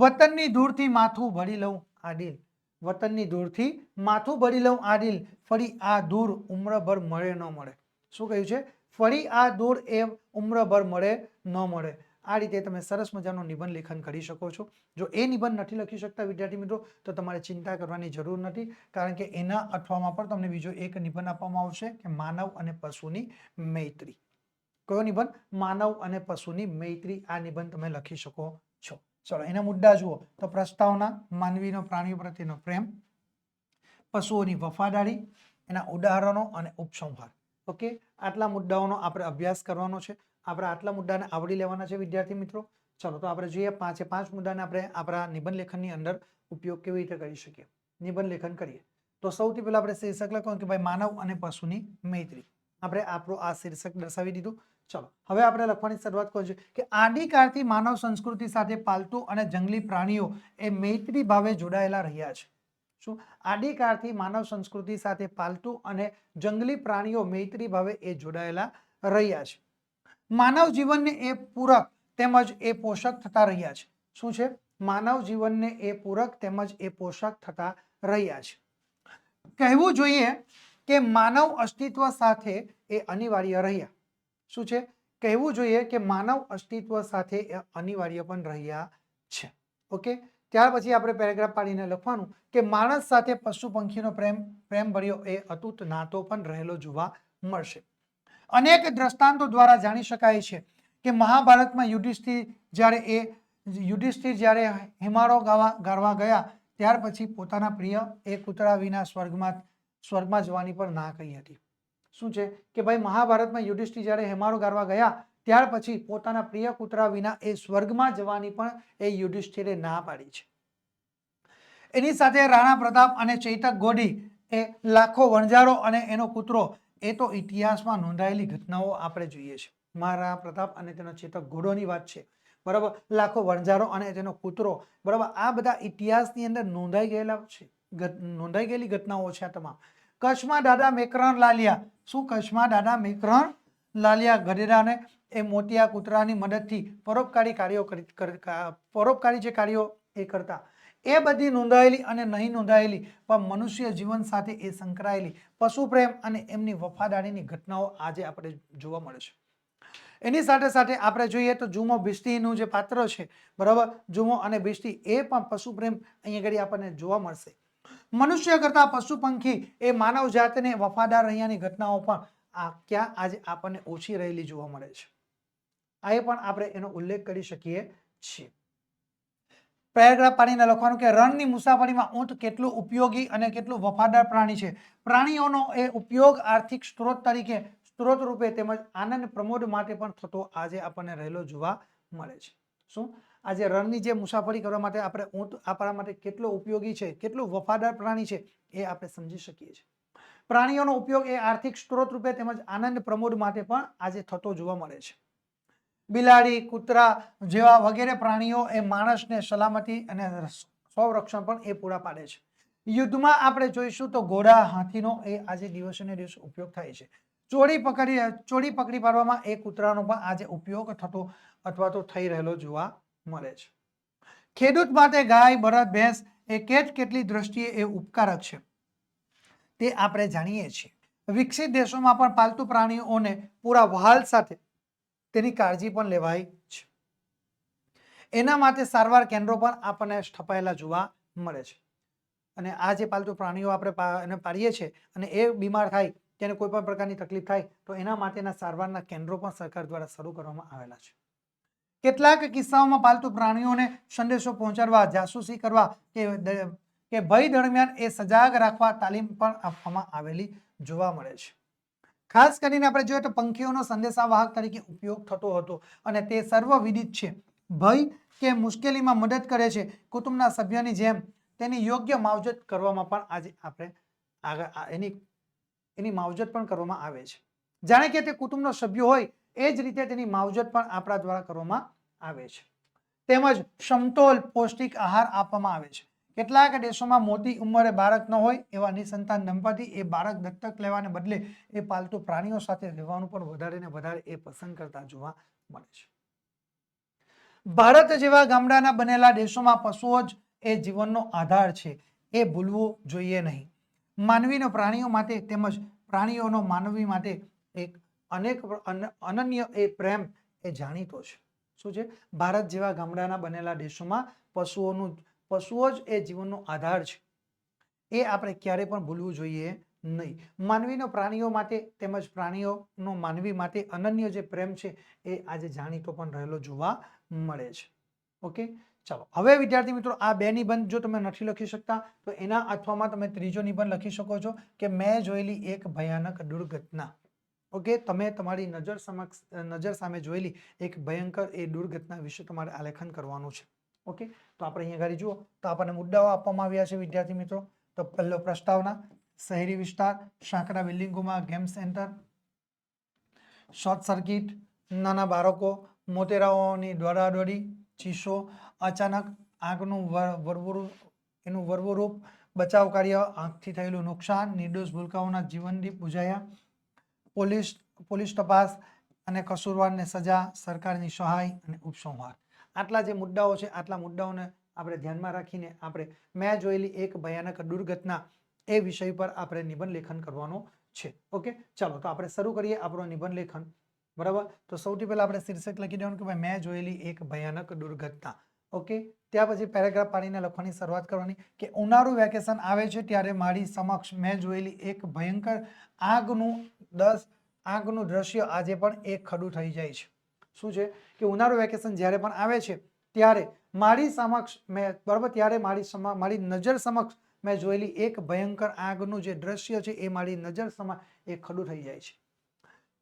વતનની ધૂળથી માથું ભરી લઉં આદિલ, વતનની ધૂળથી માથું ભરી લઉં આદિલ, ફરી આ ધૂળ ઉમ્રભર મળે ન મળે. શું કહ્યું છે? ફરી આ ધૂળ એ ઉમ્રભર મળે ન મળે. આ રીતે તમે સરસ મજાનું નિબંધ લેખન કરી શકો છો. જો એ નિબંધ નથી લખી શકતા વિદ્યાર્થી મિત્રો તો તમારે ચિંતા કરવાની જરૂર નથી, કારણ કે એના અઠવામાં પણ તમને બીજો એક નિબંધ આપવામાં આવશે કે માનવ અને પશુની મૈત્રી. કયો નિબંધ? માનવ અને પશુની મૈત્રી. આ નિબંધ તમે લખી શકો છો. ચલો એના મુદ્દા જુઓ તો પ્રસ્તાવના, માનવીનો પ્રાણીઓ પ્રત્યેનો પ્રેમ, પશુઓની વફાદારી, એના ઉદાહરણો અને ઉપસંહાર. ઓકે, આટલા મુદ્દાઓનો આપણે અભ્યાસ કરવાનો છે. આપણે આટલા મુદ્દાને આવડી લેવાના છે વિદ્યાર્થી મિત્રો. ચલો તો આપણે જોઈએ 5 મુદ્દાને આપણે આપણા નિબંધ લેખનની અંદર ઉપયોગ કેવી રીતે કરી શકીએ. નિબંધ લેખન કરીએ તો સૌથી પહેલા આપણે શીર્ષક લખવાનું કે ભાઈ માનવ અને પશુની મૈત્રી. આપણે આપણું આ શીર્ષક દર્શાવી દીધું. ચલો હવે આપણે લખવાની શરૂઆત કરીએ કે આદિકાળથી માનવ સંસ્કૃતિ સાથે પાલતુ અને જંગલી પ્રાણીઓ એ મૈત્રી ભાવે જોડાયેલા રહ્યા છે. શું? આદિકાળથી માનવ સંસ્કૃતિ સાથે પાલતુ અને જંગલી પ્રાણીઓ મૈત્રી ભાવે એ જોડાયેલા રહ્યા છે. માનવ જીવનને એ પૂરક તેમજ એ પોષક થતા રહ્યા છે. શું છે? માનવ જીવનને એ પૂરક તેમજ એ પોષક થતા રહ્યા છે. કહેવું જોઈએ કે માનવ અસ્તિત્વ સાથે એ અનિવાર્ય રહ્યા. શું છે? કહેવું જોઈએ કે માનવ અસ્તિત્વ સાથે એ અનિવાર્ય પણ રહ્યા છે. ઓકે, ત્યાર પછી આપણે પેરેગ્રાફ પાડીને લખવાનું કે માણસ સાથે પશુ પંખીનો પ્રેમ ભર્યો એ અતૂટ નાતો પણ રહેલો જોવા મળશે. અનેક દ્રષ્ટાંતો દ્વારા જાણી શકાય છે કે મહાભારતમાં યુધિષ્ઠિર જ્યારે હિમાળો ગાળવા ગયા ત્યાર પછી પોતાના પ્રિય એ કૂતરા વિના સ્વર્ગમાં જવાની પણ ના કહી હતી. શું છે કે ભાઈ મહાભારતમાં યુધિષ્ઠિર જ્યારે હિમાળો ગાળવા ગયા ત્યાર પછી પોતાના પ્રિય કૂતરા વિના એ સ્વર્ગમાં જવાની પણ એ યુધિષ્ઠિરે ના પાડી છે. એની સાથે રાણા પ્રતાપ અને ચૈતક ગોડી એ લાખો વણઝારો અને એનો કૂતરો એ તો ઇતિહાસમાં નોંધાયેલી ઘટનાઓ આપણે જોઈએ છે. મહારાણા પ્રતાપ અને તેનો ચેતક ઘોડોની વાત છે, બરાબર. લાખો વણઝારો અને તેનો કૂતરો, બરાબર. આ બધા ઇતિહાસની અંદર નોંધાઈ ગયેલી ઘટનાઓ છે. આ તમામ કચ્છમાં દાદા મેકરણ લાલિયા. શું? કચ્છમાં દાદા મેકરણ લાલિયા ગધેડાને એ મોતિયા કૂતરાની મદદથી પરોપકારી જે કાર્યો એ કરતા એ બધી નોંધાયેલી અને નહીં નોંધાયેલી પણ મનુષ્ય જીવન સાથે એ સંકળાયેલી પશુ પ્રેમ અને એમની વફાદારીની ઘટનાઓ આજે આપણે જોવા મળે છે. એની સાથે સાથે આપણે જોઈએ તો જુમો ભીષ્ટીનું જે પાત્ર છે, બરાબર, જુમો અને ભીષ્ટી એ પણ પશુ પ્રેમ અહીંયા આગળ આપણને જોવા મળશે. મનુષ્ય કરતા પશુ પંખી એ માનવ જાતને વફાદાર રહ્યાની ઘટનાઓ પણ ક્યાં આજે આપણને ઓછી રહેલી જોવા મળે છે. આ પણ આપણે એનો ઉલ્લેખ કરી શકીએ છીએ. પેરેગ્રાફ પાડીને લખવાનું કે રણની મુસાફરીમાં ઊંટ કેટલું ઉપયોગી અને કેટલું વફાદાર પ્રાણી છે. પ્રાણીઓનો એ ઉપયોગ આર્થિક સ્ત્રોત રૂપે તેમજ આનંદ પ્રમોદ માટે પણ થતો આજે આપણને રહેલો જોવા મળે છે. શું? આજે રણની જે મુસાફરી કરવા માટે આપણે ઊંટ આપણા માટે કેટલો ઉપયોગી છે, કેટલું વફાદાર પ્રાણી છે એ આપણે સમજી શકીએ છીએ. પ્રાણીઓનો ઉપયોગ એ આર્થિક સ્ત્રોત રૂપે તેમજ આનંદ પ્રમોદ માટે પણ આજે થતો જોવા મળે છે. બિલાડી, કૂતરા જેવા વગેરે પ્રાણીઓ એ માણસને સલામતી અને સંરક્ષણ પણ એ પૂરા પાડે છે. યુદ્ધમાં આપણે જોઈશું તો ઘોડા, હાથીનો એ આજે દિવસે ને દિવસે ઉપયોગ થાય છે. ચોરી પકડી પાડવામાં એ કૂતરાનો પણ આજે ઉપયોગ થતો અથવા તો થઈ રહેલો જોવા મળે છે. ખેડૂત માટે ગાય, બળદ, ભેંસ એ કેટલી દ્રષ્ટિએ એ ઉપકારક છે તે આપણે જાણીએ છીએ. વિકસિત દેશોમાં પણ પાલતુ પ્રાણીઓને પૂરા વહાલ સાથે તેની કાળજી પણ લેવાય છે. એના માટે સારવાર કેન્દ્રો પણ આપણને સ્થપાયેલા જોવા મળે છે. અને આ જે પાલતુ પ્રાણીઓ આપણે એને પાડીએ છીએ અને એ બીમાર થાય, તેને કોઈ પણ પ્રકારની તકલીફ થાય તો એના માટેના સારવારના કેન્દ્રો પણ સરકાર દ્વારા શરૂ કરવામાં આવેલા છે. કેટલાક કિસ્સાઓમાં પાલતુ પ્રાણીઓને સંદેશો પહોંચાડવા, જાસૂસી કરવા કે ભય દરમિયાન એ સજાગ રાખવા તાલીમ પણ આપવામાં આવેલી જોવા મળે છે. ખાસ કરીને આપણે જોઈએ તો પંખીઓનો સંદેશાવાહક તરીકે ઉપયોગ થતો હતો અને તે સર્વવિદિત છે. ભય કે મુશ્કેલીમાં મદદ કરે છે. કુટુંબના સભ્યની જેમ તેની યોગ્ય માવજત કરવામાં પણ આજે આપણે એની માવજત પણ કરવામાં આવે છે. જાણે કે તે કુટુંબનો સભ્ય હોય એ જ રીતે તેની માવજત પણ આપણા દ્વારા કરવામાં આવે છે. તેમજ સમતોલ પૌષ્ટિક આહાર આપવામાં આવે છે. કેટલાક દેશોમાં મોટી ઉંમરે બાળક ન હોય એવા નિસંતાન દંપતી એ બાળક દત્તક લેવાને બદલે એ પાલતુ પ્રાણીઓ સાથે રહેવાનું પણ વધારે ને વધારે એ પસંદ કરતા જોવા મળે છે. ભારત જેવા ગામડાના બનેલા દેશોમાં પશુઓ જ એ જીવનનો આધાર છે. એ ભૂલવું જોઈએ નહીં. માનવીનો પ્રાણીઓ માટે તેમજ પ્રાણીઓનો માનવી માટે એક અનન્ય એ પ્રેમ એ જાણીતો છે. શું છે? ભારત જેવા ગામડાના બનેલા દેશોમાં પશુઓ જ એ જીવનનો આધાર છે. એ આપણે ક્યારે પણ ભૂલવું જોઈએ નહીં. માનવીનો પ્રાણીઓ માટે તેમજ પ્રાણીઓનો માનવી માટે અનન્ય જે પ્રેમ છે એ આજે જાણીતો પણ રહેલો જોવા મળે છે. ઓકે, ચાલો હવે વિદ્યાર્થી મિત્રો, આ બે નિબંધ જો તમે નથી લખી શકતા તો એના અથવામાં તમે ત્રીજો નિબંધ લખી શકો છો કે મેં જોયેલી એક ભયાનક દુર્ઘટના. ઓકે, તમે તમારી નજર સામે જોયેલી એક ભયંકર એ દુર્ઘટના વિશે તમારે આલેખન કરવાનું છે. ઓકે, તો આપણે અહીંયા આગળ જુઓ તો આપણને મુદ્દાઓ આપવામાં આવ્યા છે વિદ્યાર્થી મિત્રો. તો પહેલો પ્રસ્તાવના, શહેરી વિસ્તાર, સાંકડા બિલ્ડિંગોમાં ગેમ સેન્ટર, શોર્ટ સર્કિટ, નાના બાળકો, મોટેરાઓની દોડાદોડી, ચીસો, અચાનક આગનું વર્વરૂપ, બચાવ કાર્ય, આંખથી થયેલું નુકસાન, નિર્દોષ ભૂલકાઓના જીવનદીપ બુઝાયા, પોલીસ તપાસ અને કસૂરવારને સજા, સરકારની સહાય અને ઉપસંહાર. આટલા જે મુદ્દાઓ છે, આટલા મુદ્દાઓને આપણે ધ્યાનમાં રાખીને આપણે મેં જોયેલી એક ભયાનક દુર્ઘટના એ વિષય પર આપણે નિબંધ લેખન કરવાનો છે. ઓકે, ચાલો તો આપણે શરૂ કરીએ આપણો નિબંધ લેખન. બરાબર, તો સૌથી પહેલા આપણે શીર્ષક લખી દેવાનું કે ભાઈ મેં જોયેલી એક ભયાનક દુર્ઘટના. ઓકે, ત્યાર પછી પેરેગ્રાફ પાડીને લખવાની શરૂઆત કરવાની કે ઉનાળુ વેકેશન આવે છે ત્યારે મારી સમક્ષ મેં જોયેલી એક ભયંકર આગનું દ્રશ્ય આજે પણ એક ખડું થઈ જાય છે. શું છે કે ઉનાળુ વેકેશન જ્યારે પણ આવે છે ત્યારે મારી સમક્ષ મારી નજર સમક્ષ મેં જોયેલી એક ભયંકર આગનું જે દ્રશ્ય છે એ મારી નજર સમક્ષ એક ખડું થઈ જાય છે.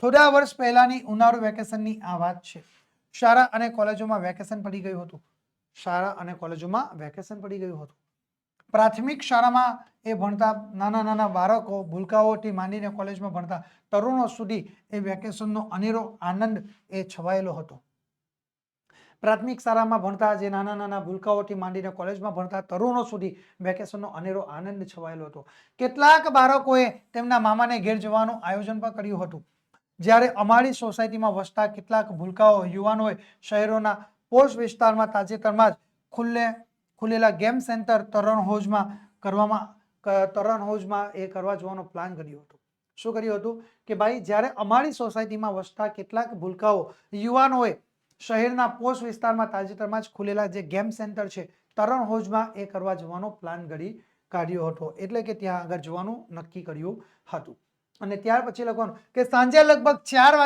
થોડા વર્ષ પહેલાની ઉનાળુ વેકેશનની આ વાત છે. શાળા અને કોલેજોમાં વેકેશન પડી ગયું હતું. પ્રાથમિક શાળામાં એ ભણતા નાના બાળકો, ભૂલકાઓથી માંડીને કોલેજમાં ભણતા તરુણો સુધી એ વેકેશનનો અનેરો આનંદ એ છવાયેલો હતો. પ્રાથમિક શાળામાં ભણતા જે નાના ભૂલકાઓથી માંડીને કોલેજમાં ભણતા તરુણો સુધી વેકેશનનો અનેરો આનંદ છવાયેલો હતો. કેટલાક બાળકોએ તેમના મામાને ઘેર જવાનું આયોજન પણ કર્યું હતું. જ્યારે અમારી સોસાયટીમાં વસતા કેટલાક ભૂલકાઓ યુવાનોએ શહેરોના પોશ વિસ્તારમાં તાજેતરમાં જ ખુલેલા ગેમ સેન્ટર તરણ હોજમાં કરવા જવાનો પ્લાન કર્યો હતો. શું કર્યું હતું કે ભાઈ, જ્યારે અમારી સોસાયટીમાં વસતા કેટલાક ભૂલકાઓ યુવાનોએ શહેરના પોશ વિસ્તારમાં તાજેતરમાં જ ખુલેલા જે ગેમ સેન્ટર છે તરણ હોજમાં એ કરવા જવાનો પ્લાન કાઢ્યો હતો. એટલે કે ત્યાં આગળ જવાનું નક્કી કર્યું હતું. અને ત્યાર પછી લખવાનું કે સાંજે લગભગ 4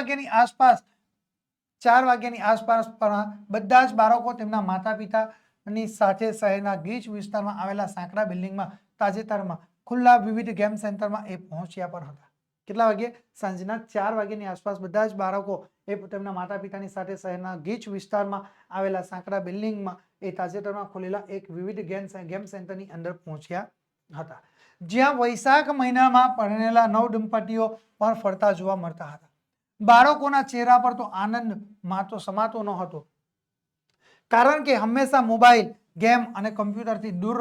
વાગ્યાની આસપાસ બધા જ બાળકો તેમના માતા પિતાની સાથે શહેરના ગીચ વિસ્તારમાં આવેલા સાંકડા બિલ્ડિંગમાં તાજેતરમાં ખુલ્લા વિવિધ ગેમ સેન્ટરમાં એ પહોંચ્યા પર હતા. કેટલા વાગે? સાંજના 4 વાગ્યાની આસપાસ બધા જ બાળકો એ તેમના માતા પિતાની સાથે શહેરના ગીચ વિસ્તારમાં આવેલા સાંકડા બિલ્ડિંગમાં એ તાજેતરમાં ખુલેલા એક વિવિધ ગેમ સેન્ટરની અંદર પહોંચ્યા હતા. જ્યાં વૈશાખ મહિનામાં પરણેલા નવદંપતીઓ પણ ફરતા જોવા મળતા હતા. બાળકોના ચહેરા પર તો આનંદ સમાતો ન હતો, કારણ કે હંમેશા મોબાઈલ, ગેમ અને કમ્પ્યુટરથી દૂર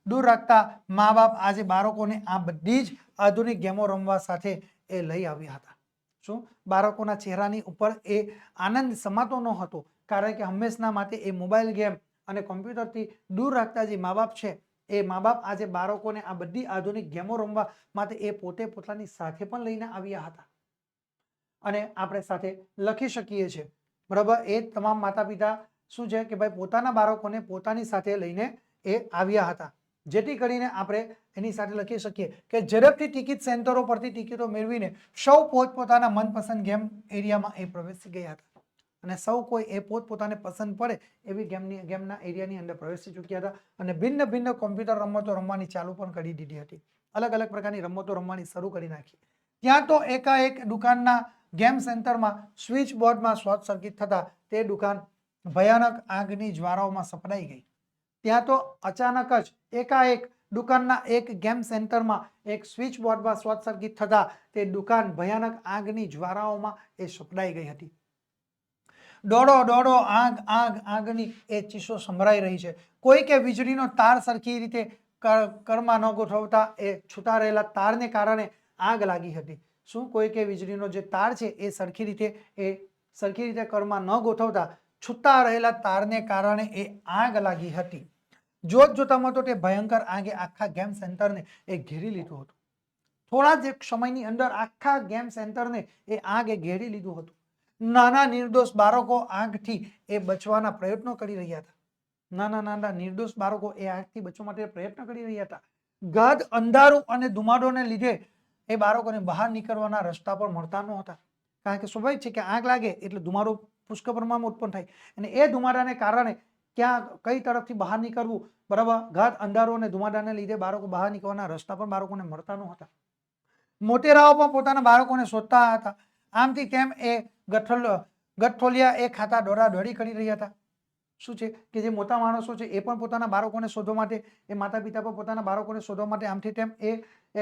દૂર રાખતા મા બાપ આજે બાળકોને આ બધી જ આધુનિક ગેમો રમવા સાથે એ લઈ આવ્યા હતા. શું બાળકોના ચહેરાની ઉપર એ આનંદ સમાતો ન હતો, કારણ કે હંમેશના માટે એ મોબાઈલ ગેમ અને કોમ્પ્યુટરથી દૂર રાખતા જે મા બાપ છે એ મા બાપ આજે બાળકોને આ બધી આધુનિક ગેમો રમવા માટે એ પોતે પોતાની સાથે પણ લઈને આવ્યા હતા. અને આપણે સાથે લખી શકીએ છીએ, બરાબર. એ તમામ માતા પિતા શું છે કે ભાઈ પોતાના બાળકોને પોતાની સાથે લઈને એ આવ્યા હતા, જેથી કરીને આપણે એની સાથે લખી શકીએ કે ઝડપથી ટિકિટ સેન્ટરો પરથી ટિકિટો મેળવીને સૌ પોતપોતાના મનપસંદ ગેમ એરિયામાં એ પ્રવેશી ગયા હતા અને સૌ કોઈ એ પોતપોતાને પસંદ પડે એવી ગેમના એરિયાની અંદર પ્રવેશી ચૂક્યા હતા અને ભિન્ન ભિન્ન કોમ્પ્યુટર રમતો રમવાની ચાલુ પણ કરી દીધી હતી. અલગ અલગ પ્રકારની રમતો રમવાની શરૂ કરી નાખી. ત્યાં તો એકાએક દુકાનના ગેમ સેન્ટરમાં સ્વિચ બોર્ડમાં શોર્ટ સર્કિટ થતા તે દુકાન ભયાનક આગની જ્વાળાઓમાં સપડાઈ ગઈ. ત્યાં તો અચાનક જ એકાએક દુકાનના એક ગેમ સેન્ટરમાં એક સ્વિચ બોર્ડમાં શોર્ટ સર્કિટ થતા તે દુકાન ભયાનક આગની જ્વાળાઓમાં એ સપડાઈ ગઈ હતી. દોડો દોડો આગ આગ આગની એ ચીસો સંભળાઈ રહી છે. કોઈ કે વીજળીનો તાર સરખી રીતે કરમાં ન ગોઠવતા એ છૂટા રહેલા તારને કારણે આગ લાગી હતી. શું કોઈ કે વીજળીનો જે તાર છે એ સરખી રીતે કરમાં ન ગોઠવતા છૂટા રહેલા તારને કારણે એ આગ લાગી હતી. જોત જોતામાં તો તે ભયંકર આગે આખા ગેમ સેન્ટરને એ ઘેરી લીધું હતું. થોડા જ સમયની અંદર આખા ગેમ સેન્ટરને એ આગે ઘેરી લીધું હતું. નાના નિર્દોષ બાળકો આગથી એ બચવાના પ્રયત્નો કરી રહ્યા હતા. નાના નિર્દોષ બાળકો એ આગથી બચવા માટે પ્રયત્ન કરી રહ્યા હતા. ગાઢ અંધારું અને ધુમાડોને લીધે એ બાળકોને બહાર નીકળવાના રસ્તા પણ મળતા નહોતા, કારણ કે સ્વાભાવિક છે કે આગ લાગે એટલે ધુમાડો પુષ્કળ પ્રમાણમાં ઉત્પન્ન થાય અને એ ધુમાડાને કારણે ક્યાં કઈ તરફથી બહાર નીકળવું, બરાબર. ગાઢ અંધારો અને ધુમાડાને લીધે બાળકો બહાર નીકળવાના રસ્તા પણ બાળકોને મળતા નહોતા. મોટેરાઓ પણ પોતાના બાળકોને શોધતા હતા. આમથી તેમ એ ગઠ્ઠોલિયા એ ખાતા દોડી કરી રહ્યા હતા. શું છે કે જે મોટા માણસો છે એ પણ પોતાના બાળકોને શોધવા માટે, એ માતા પિતા પણ પોતાના બાળકોને શોધવા માટે આમથી તેમ એ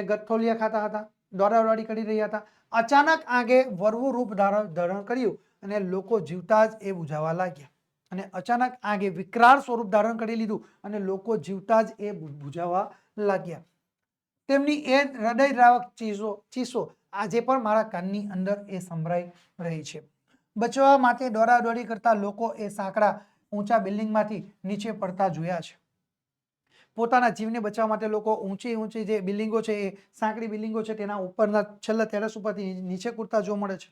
ગઠ્ઠોલિયા ખાતા હતા, દોડી કરી રહ્યા હતા. અચાનક આગે વરવું રૂપ ધારણ કર્યું અને લોકો જીવતા જ એ બુઝાવા લાગ્યા. અને અચાનક આગે વિકરાળ સ્વરૂપ ધારણ કરી લીધું અને લોકો જીવતા જ એ બુઝાવા લાગ્યા. તેમની એ હૃદયદ્રાવક ચીસો આજે પણ મારા કાનની અંદર એ સંભળાઈ રહી છે. બચવા માટે દોડાદોડી કરતા લોકો એ સાંકડા ઊંચા બિલ્ડિંગમાંથી નીચે પડતા જોયા છે. પોતાના જીવને બચાવવા માટે લોકો ઊંચી જે બિલ્ડિંગો છે, એ સાંકડી બિલ્ડિંગો છે, તેના ઉપરના છેલ્લા ટેરેસ ઉપરથી નીચે કૂદતા જોવા મળે છે.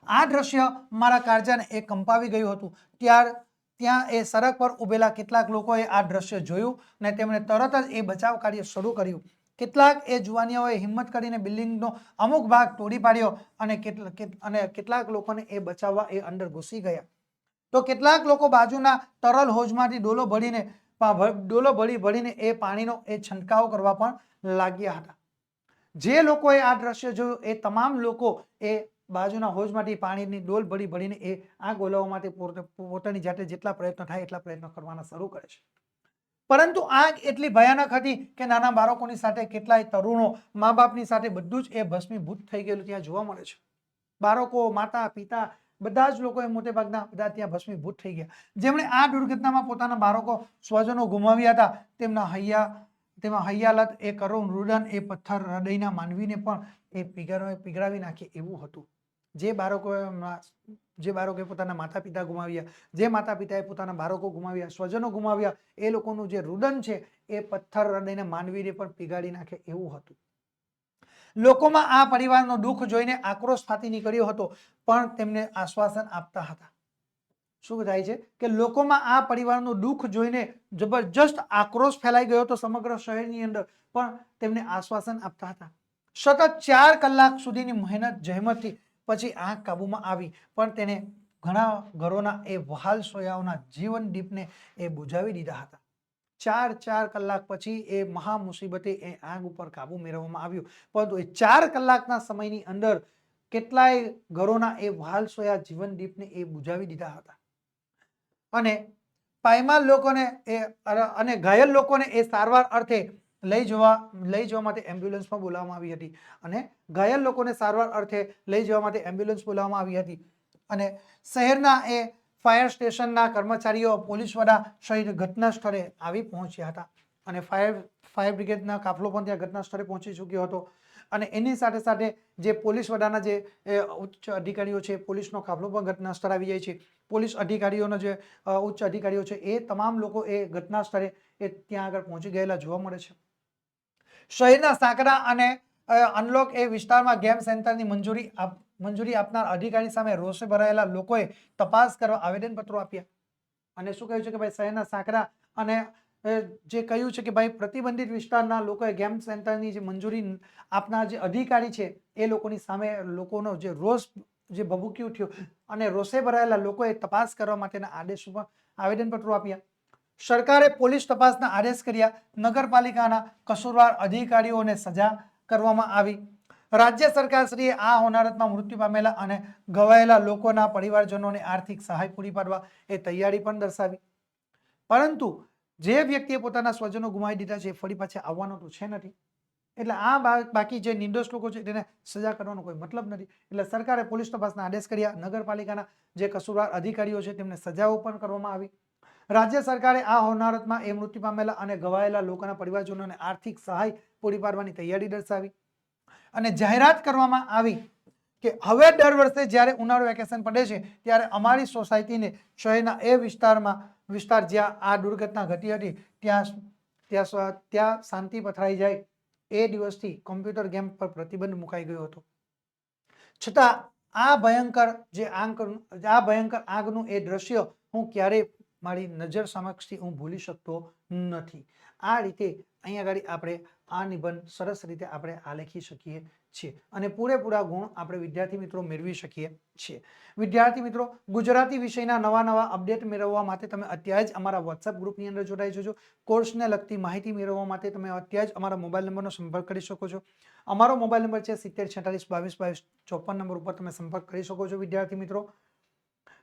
આ દ્રશ્ય મારા કાળજાને એ કંપાવી ગયું હતું. ત્યાં એ સડક પર ઉભેલા કેટલાક લોકોએ આ દ્રશ્ય જોયું અને તેમણે તરત જ એ બચાવ કાર્ય શરૂ કર્યું. કેટલાક એ જુવાનીઓએ હિંમત કરીને બિલ્ડિંગનો અમુક ભાગ તોડી પાડ્યો અને કેટલાક લોકોને એ બચાવવા એ અંદર ઘૂસી ગયા. તો કેટલાક લોકો બાજુના તરલ હોજમાંથી ડોલો ભરીને એ પાણીનો એ છંટકાવ કરવા પણ લાગ્યા હતા. જે લોકોએ આ દ્રશ્ય જોયું એ તમામ લોકો એ બાજુના હોજમાંથી પાણીની ડોલ ભરીને એ આગ ઓલવવા માટે પોતાની જાતે જેટલા પ્રયત્નો થાય એટલા પ્રયત્નો કરવાના શરૂ કરે છે. પરંતુ આગ એટલી ભયાનક હતી કે નાના બાળકોની સાથે કેટલાય તરુણો, મા બાપની સાથે બધું જ એ ભસ્મીભૂત થઈ ગયેલું ત્યાં જોવા મળે છે. બાળકો, માતા પિતા બધા જ લોકો એ મોટે ભાગના બધા ત્યાં ભસ્મીભૂત થઈ ગયા. જેમણે આ દુર્ઘટનામાં પોતાના બાળકો સ્વજનો ગુમાવ્યા હતા, તેમાં હૈયાલત એ કરુણ રુદન એ પથ્થર હૃદયના માનવીને પણ એ પીગળાવી નાખે એવું હતું. જે બાળકોએ પોતાના માતા પિતા ગુમાવ્યા, જે માતા પિતાએ પોતાના બાળકો ગુમાવ્યા, સ્વજનો ગુમાવ્યા, એ લોકોનું જે રુદન છે એ પથ્થર હૃદયના માનવીને પણ પીગાળી નાખે એવું હતું. લોકોમાં આ પરિવારનો દુઃખ જોઈને આક્રોશ ફાટી નીકળ્યો હતો, પણ તેમને આશ્વાસન આપતા હતા. શું થાય છે કે લોકોમાં આ પરિવારનું દુઃખ જોઈને જબરજસ્ત આક્રોશ ફેલાઈ ગયો હતો સમગ્ર શહેરની અંદર, પણ તેમને આશ્વાસન આપતા હતા. સતત 4 કલાક સુધીની મહેનત જહેમતથી પછી આગ કાબુમાં આવી, પણ તેને ઘણા ઘરોના એ વહાલ સોયાઓના જીવન દીપને એ બુઝાવી દીધા હતા. 4 કલાક પછી એ મહા મુસીબતે એ આગ ઉપર કાબુ મેળવવામાં આવ્યું, પરંતુ એ 4 કલાકના સમયની અંદર કેટલાય ઘરોના એ વહાલ સોયા જીવન દીપને એ બુઝાવી દીધા હતા. અને પાયમાલ લોકોને અને ઘાયલ લોકોને એ સારવાર અર્થે લઈ જવા માટે એમ્બ્યુલન્સ પણ બોલાવવામાં આવી હતી. અને ઘાયલ લોકોને સારવાર અર્થે લઈ જવા માટે એમ્બ્યુલન્સ બોલાવવામાં આવી હતી. અને શહેરના એ ફાયર સ્ટેશનના કર્મચારીઓ પોલીસ વડા સહિત ઘટના સ્થળે આવી પહોંચ્યા હતા અને ફાયર બ્રિગેડના કાફલો પણ ત્યાં ઘટના સ્થળે પહોંચી ચૂક્યો હતો અને એની સાથે સાથે જે પોલીસ વડાના જે ઉચ્ચ અધિકારીઓ છે, પોલીસનો કાફલો પણ ઘટના સ્થળે આવી જાય છે. પોલીસ અધિકારીઓના જે ઉચ્ચ અધિકારીઓ છે એ તમામ લોકો એ ઘટના સ્થળે એ ત્યાં આગળ પહોંચી ગયેલા જોવા મળે છે. શહેરના સાંકડા અને અનલોક એ વિસ્તારમાં ગેમ સેન્ટરની મંજૂરી આપનાર અધિકારી સામે રોષે ભરાયેલા લોકોએ તપાસ કરવા આવેદનપત્રો આપ્યા અને શું કહ્યું છે કે ભાઈ શહેરના સાંકડા અને જે કહ્યું છે કે ભાઈ પ્રતિબંધિત વિસ્તારના લોકોએ ગેમ સેન્ટરની જે મંજૂરી આપનાર જે અધિકારી છે એ લોકોની સામે લોકોનો જે રોષ જે ભભૂકી ઉઠ્યો અને રોષે ભરાયેલા લોકોએ તપાસ કરવા માટેના આદેશો પણ આવેદનપત્રો આપ્યા. સરકારે પોલીસ તપાસના આદેશ કર્યા. નગરપાલિકાના કસૂરવાર અધિકારીઓને સજા કરવામાં આવી. રાજ્ય સરકારશ્રીએ આ હોનારતમાં મૃત્યુ પામેલા અને ઘવાયેલા લોકોના પરિવારજનોને આર્થિક સહાય પૂરી પાડવા એ તૈયારી પણ દર્શાવી. પરંતુ જે વ્યક્તિએ પોતાના સ્વજનો ગુમાવી દીધા છે એ ફરી પાછા આવવાનો તો છે નથી. એટલે આ બાકી જે નિર્દોષ લોકો છે તેને સજા કરવાનો કોઈ મતલબ નથી. એટલે સરકારે પોલીસ તપાસના આદેશ કર્યા. નગરપાલિકાના જે કસૂરવાર અધિકારીઓ છે તેમને સજાઓ પણ કરવામાં આવી. રાજ્ય સરકારે આ હોનારતમાં એ મૃત્યુ પામેલા અને ઘવાયેલા લોકોના પરિવારજનોને આર્થિક સહાય પૂરી પાડવાની તૈયારી દર્શાવી અને જાહેરાત કરવામાં આવી કે હવે દર વર્ષે જ્યારે ઉનાળુ વેકેશન પડે છે ત્યારે અમારી સોસાયટીને શહેરના એ વિસ્તાર જ્યાં આ દુર્ઘટના ઘટી હતી ત્યાં શાંતિ પથરાઈ જાય એ દિવસથી કોમ્પ્યુટર ગેમ પર પ્રતિબંધ મુકાઈ ગયો હતો. છતાં આ ભયંકર આગનું એ દ્રશ્ય હું ક્યારેય મારી નજર સમક્ષથી હું ભૂલી શકતો નથી. આ રીતે અહીંયા આગળ આપણે આ નિબંધ સરસ રીતે આપણે આલેખી શકીએ છીએ અને પૂરેપૂરા ગુણ આપણે વિદ્યાર્થી મિત્રો મેળવી શકીએ છીએ. વિદ્યાર્થી મિત્રો, ગુજરાતી વિષયના નવા અપડેટ મેળવવા માટે તમે અત્યારે જ અમારા વોટ્સએપ ગ્રુપની અંદર જોડાઈ જજો. કોર્સને લગતી માહિતી મેળવવા માટે તમે અત્યારે જ અમારા મોબાઈલ નંબરનો સંપર્ક કરી શકો છો. અમારો મોબાઈલ નંબર છે 7046222254 નંબર ઉપર તમે સંપર્ક કરી શકો છો.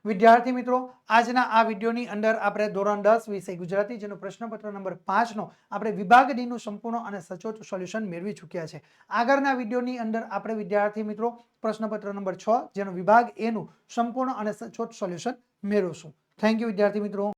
વિદ્યાર્થી મિત્રો, આજના આ વિડીયોની અંદર આપણે ધોરણ 10 વિષય ગુજરાતી જેનો પ્રશ્નપત્ર નંબર 5નો આપણે વિભાગ ડી નું સંપૂર્ણ અને સચોટ સોલ્યુશન મેળવી ચૂક્યા છે. આગળના વિડીયોની અંદર આપણે વિદ્યાર્થી મિત્રો પ્રશ્નપત્ર નંબર 6 જેનો વિભાગ એ નું સંપૂર્ણ અને સચોટ સોલ્યુશન મેળવશું. થેન્ક યુ વિદ્યાર્થી મિત્રો.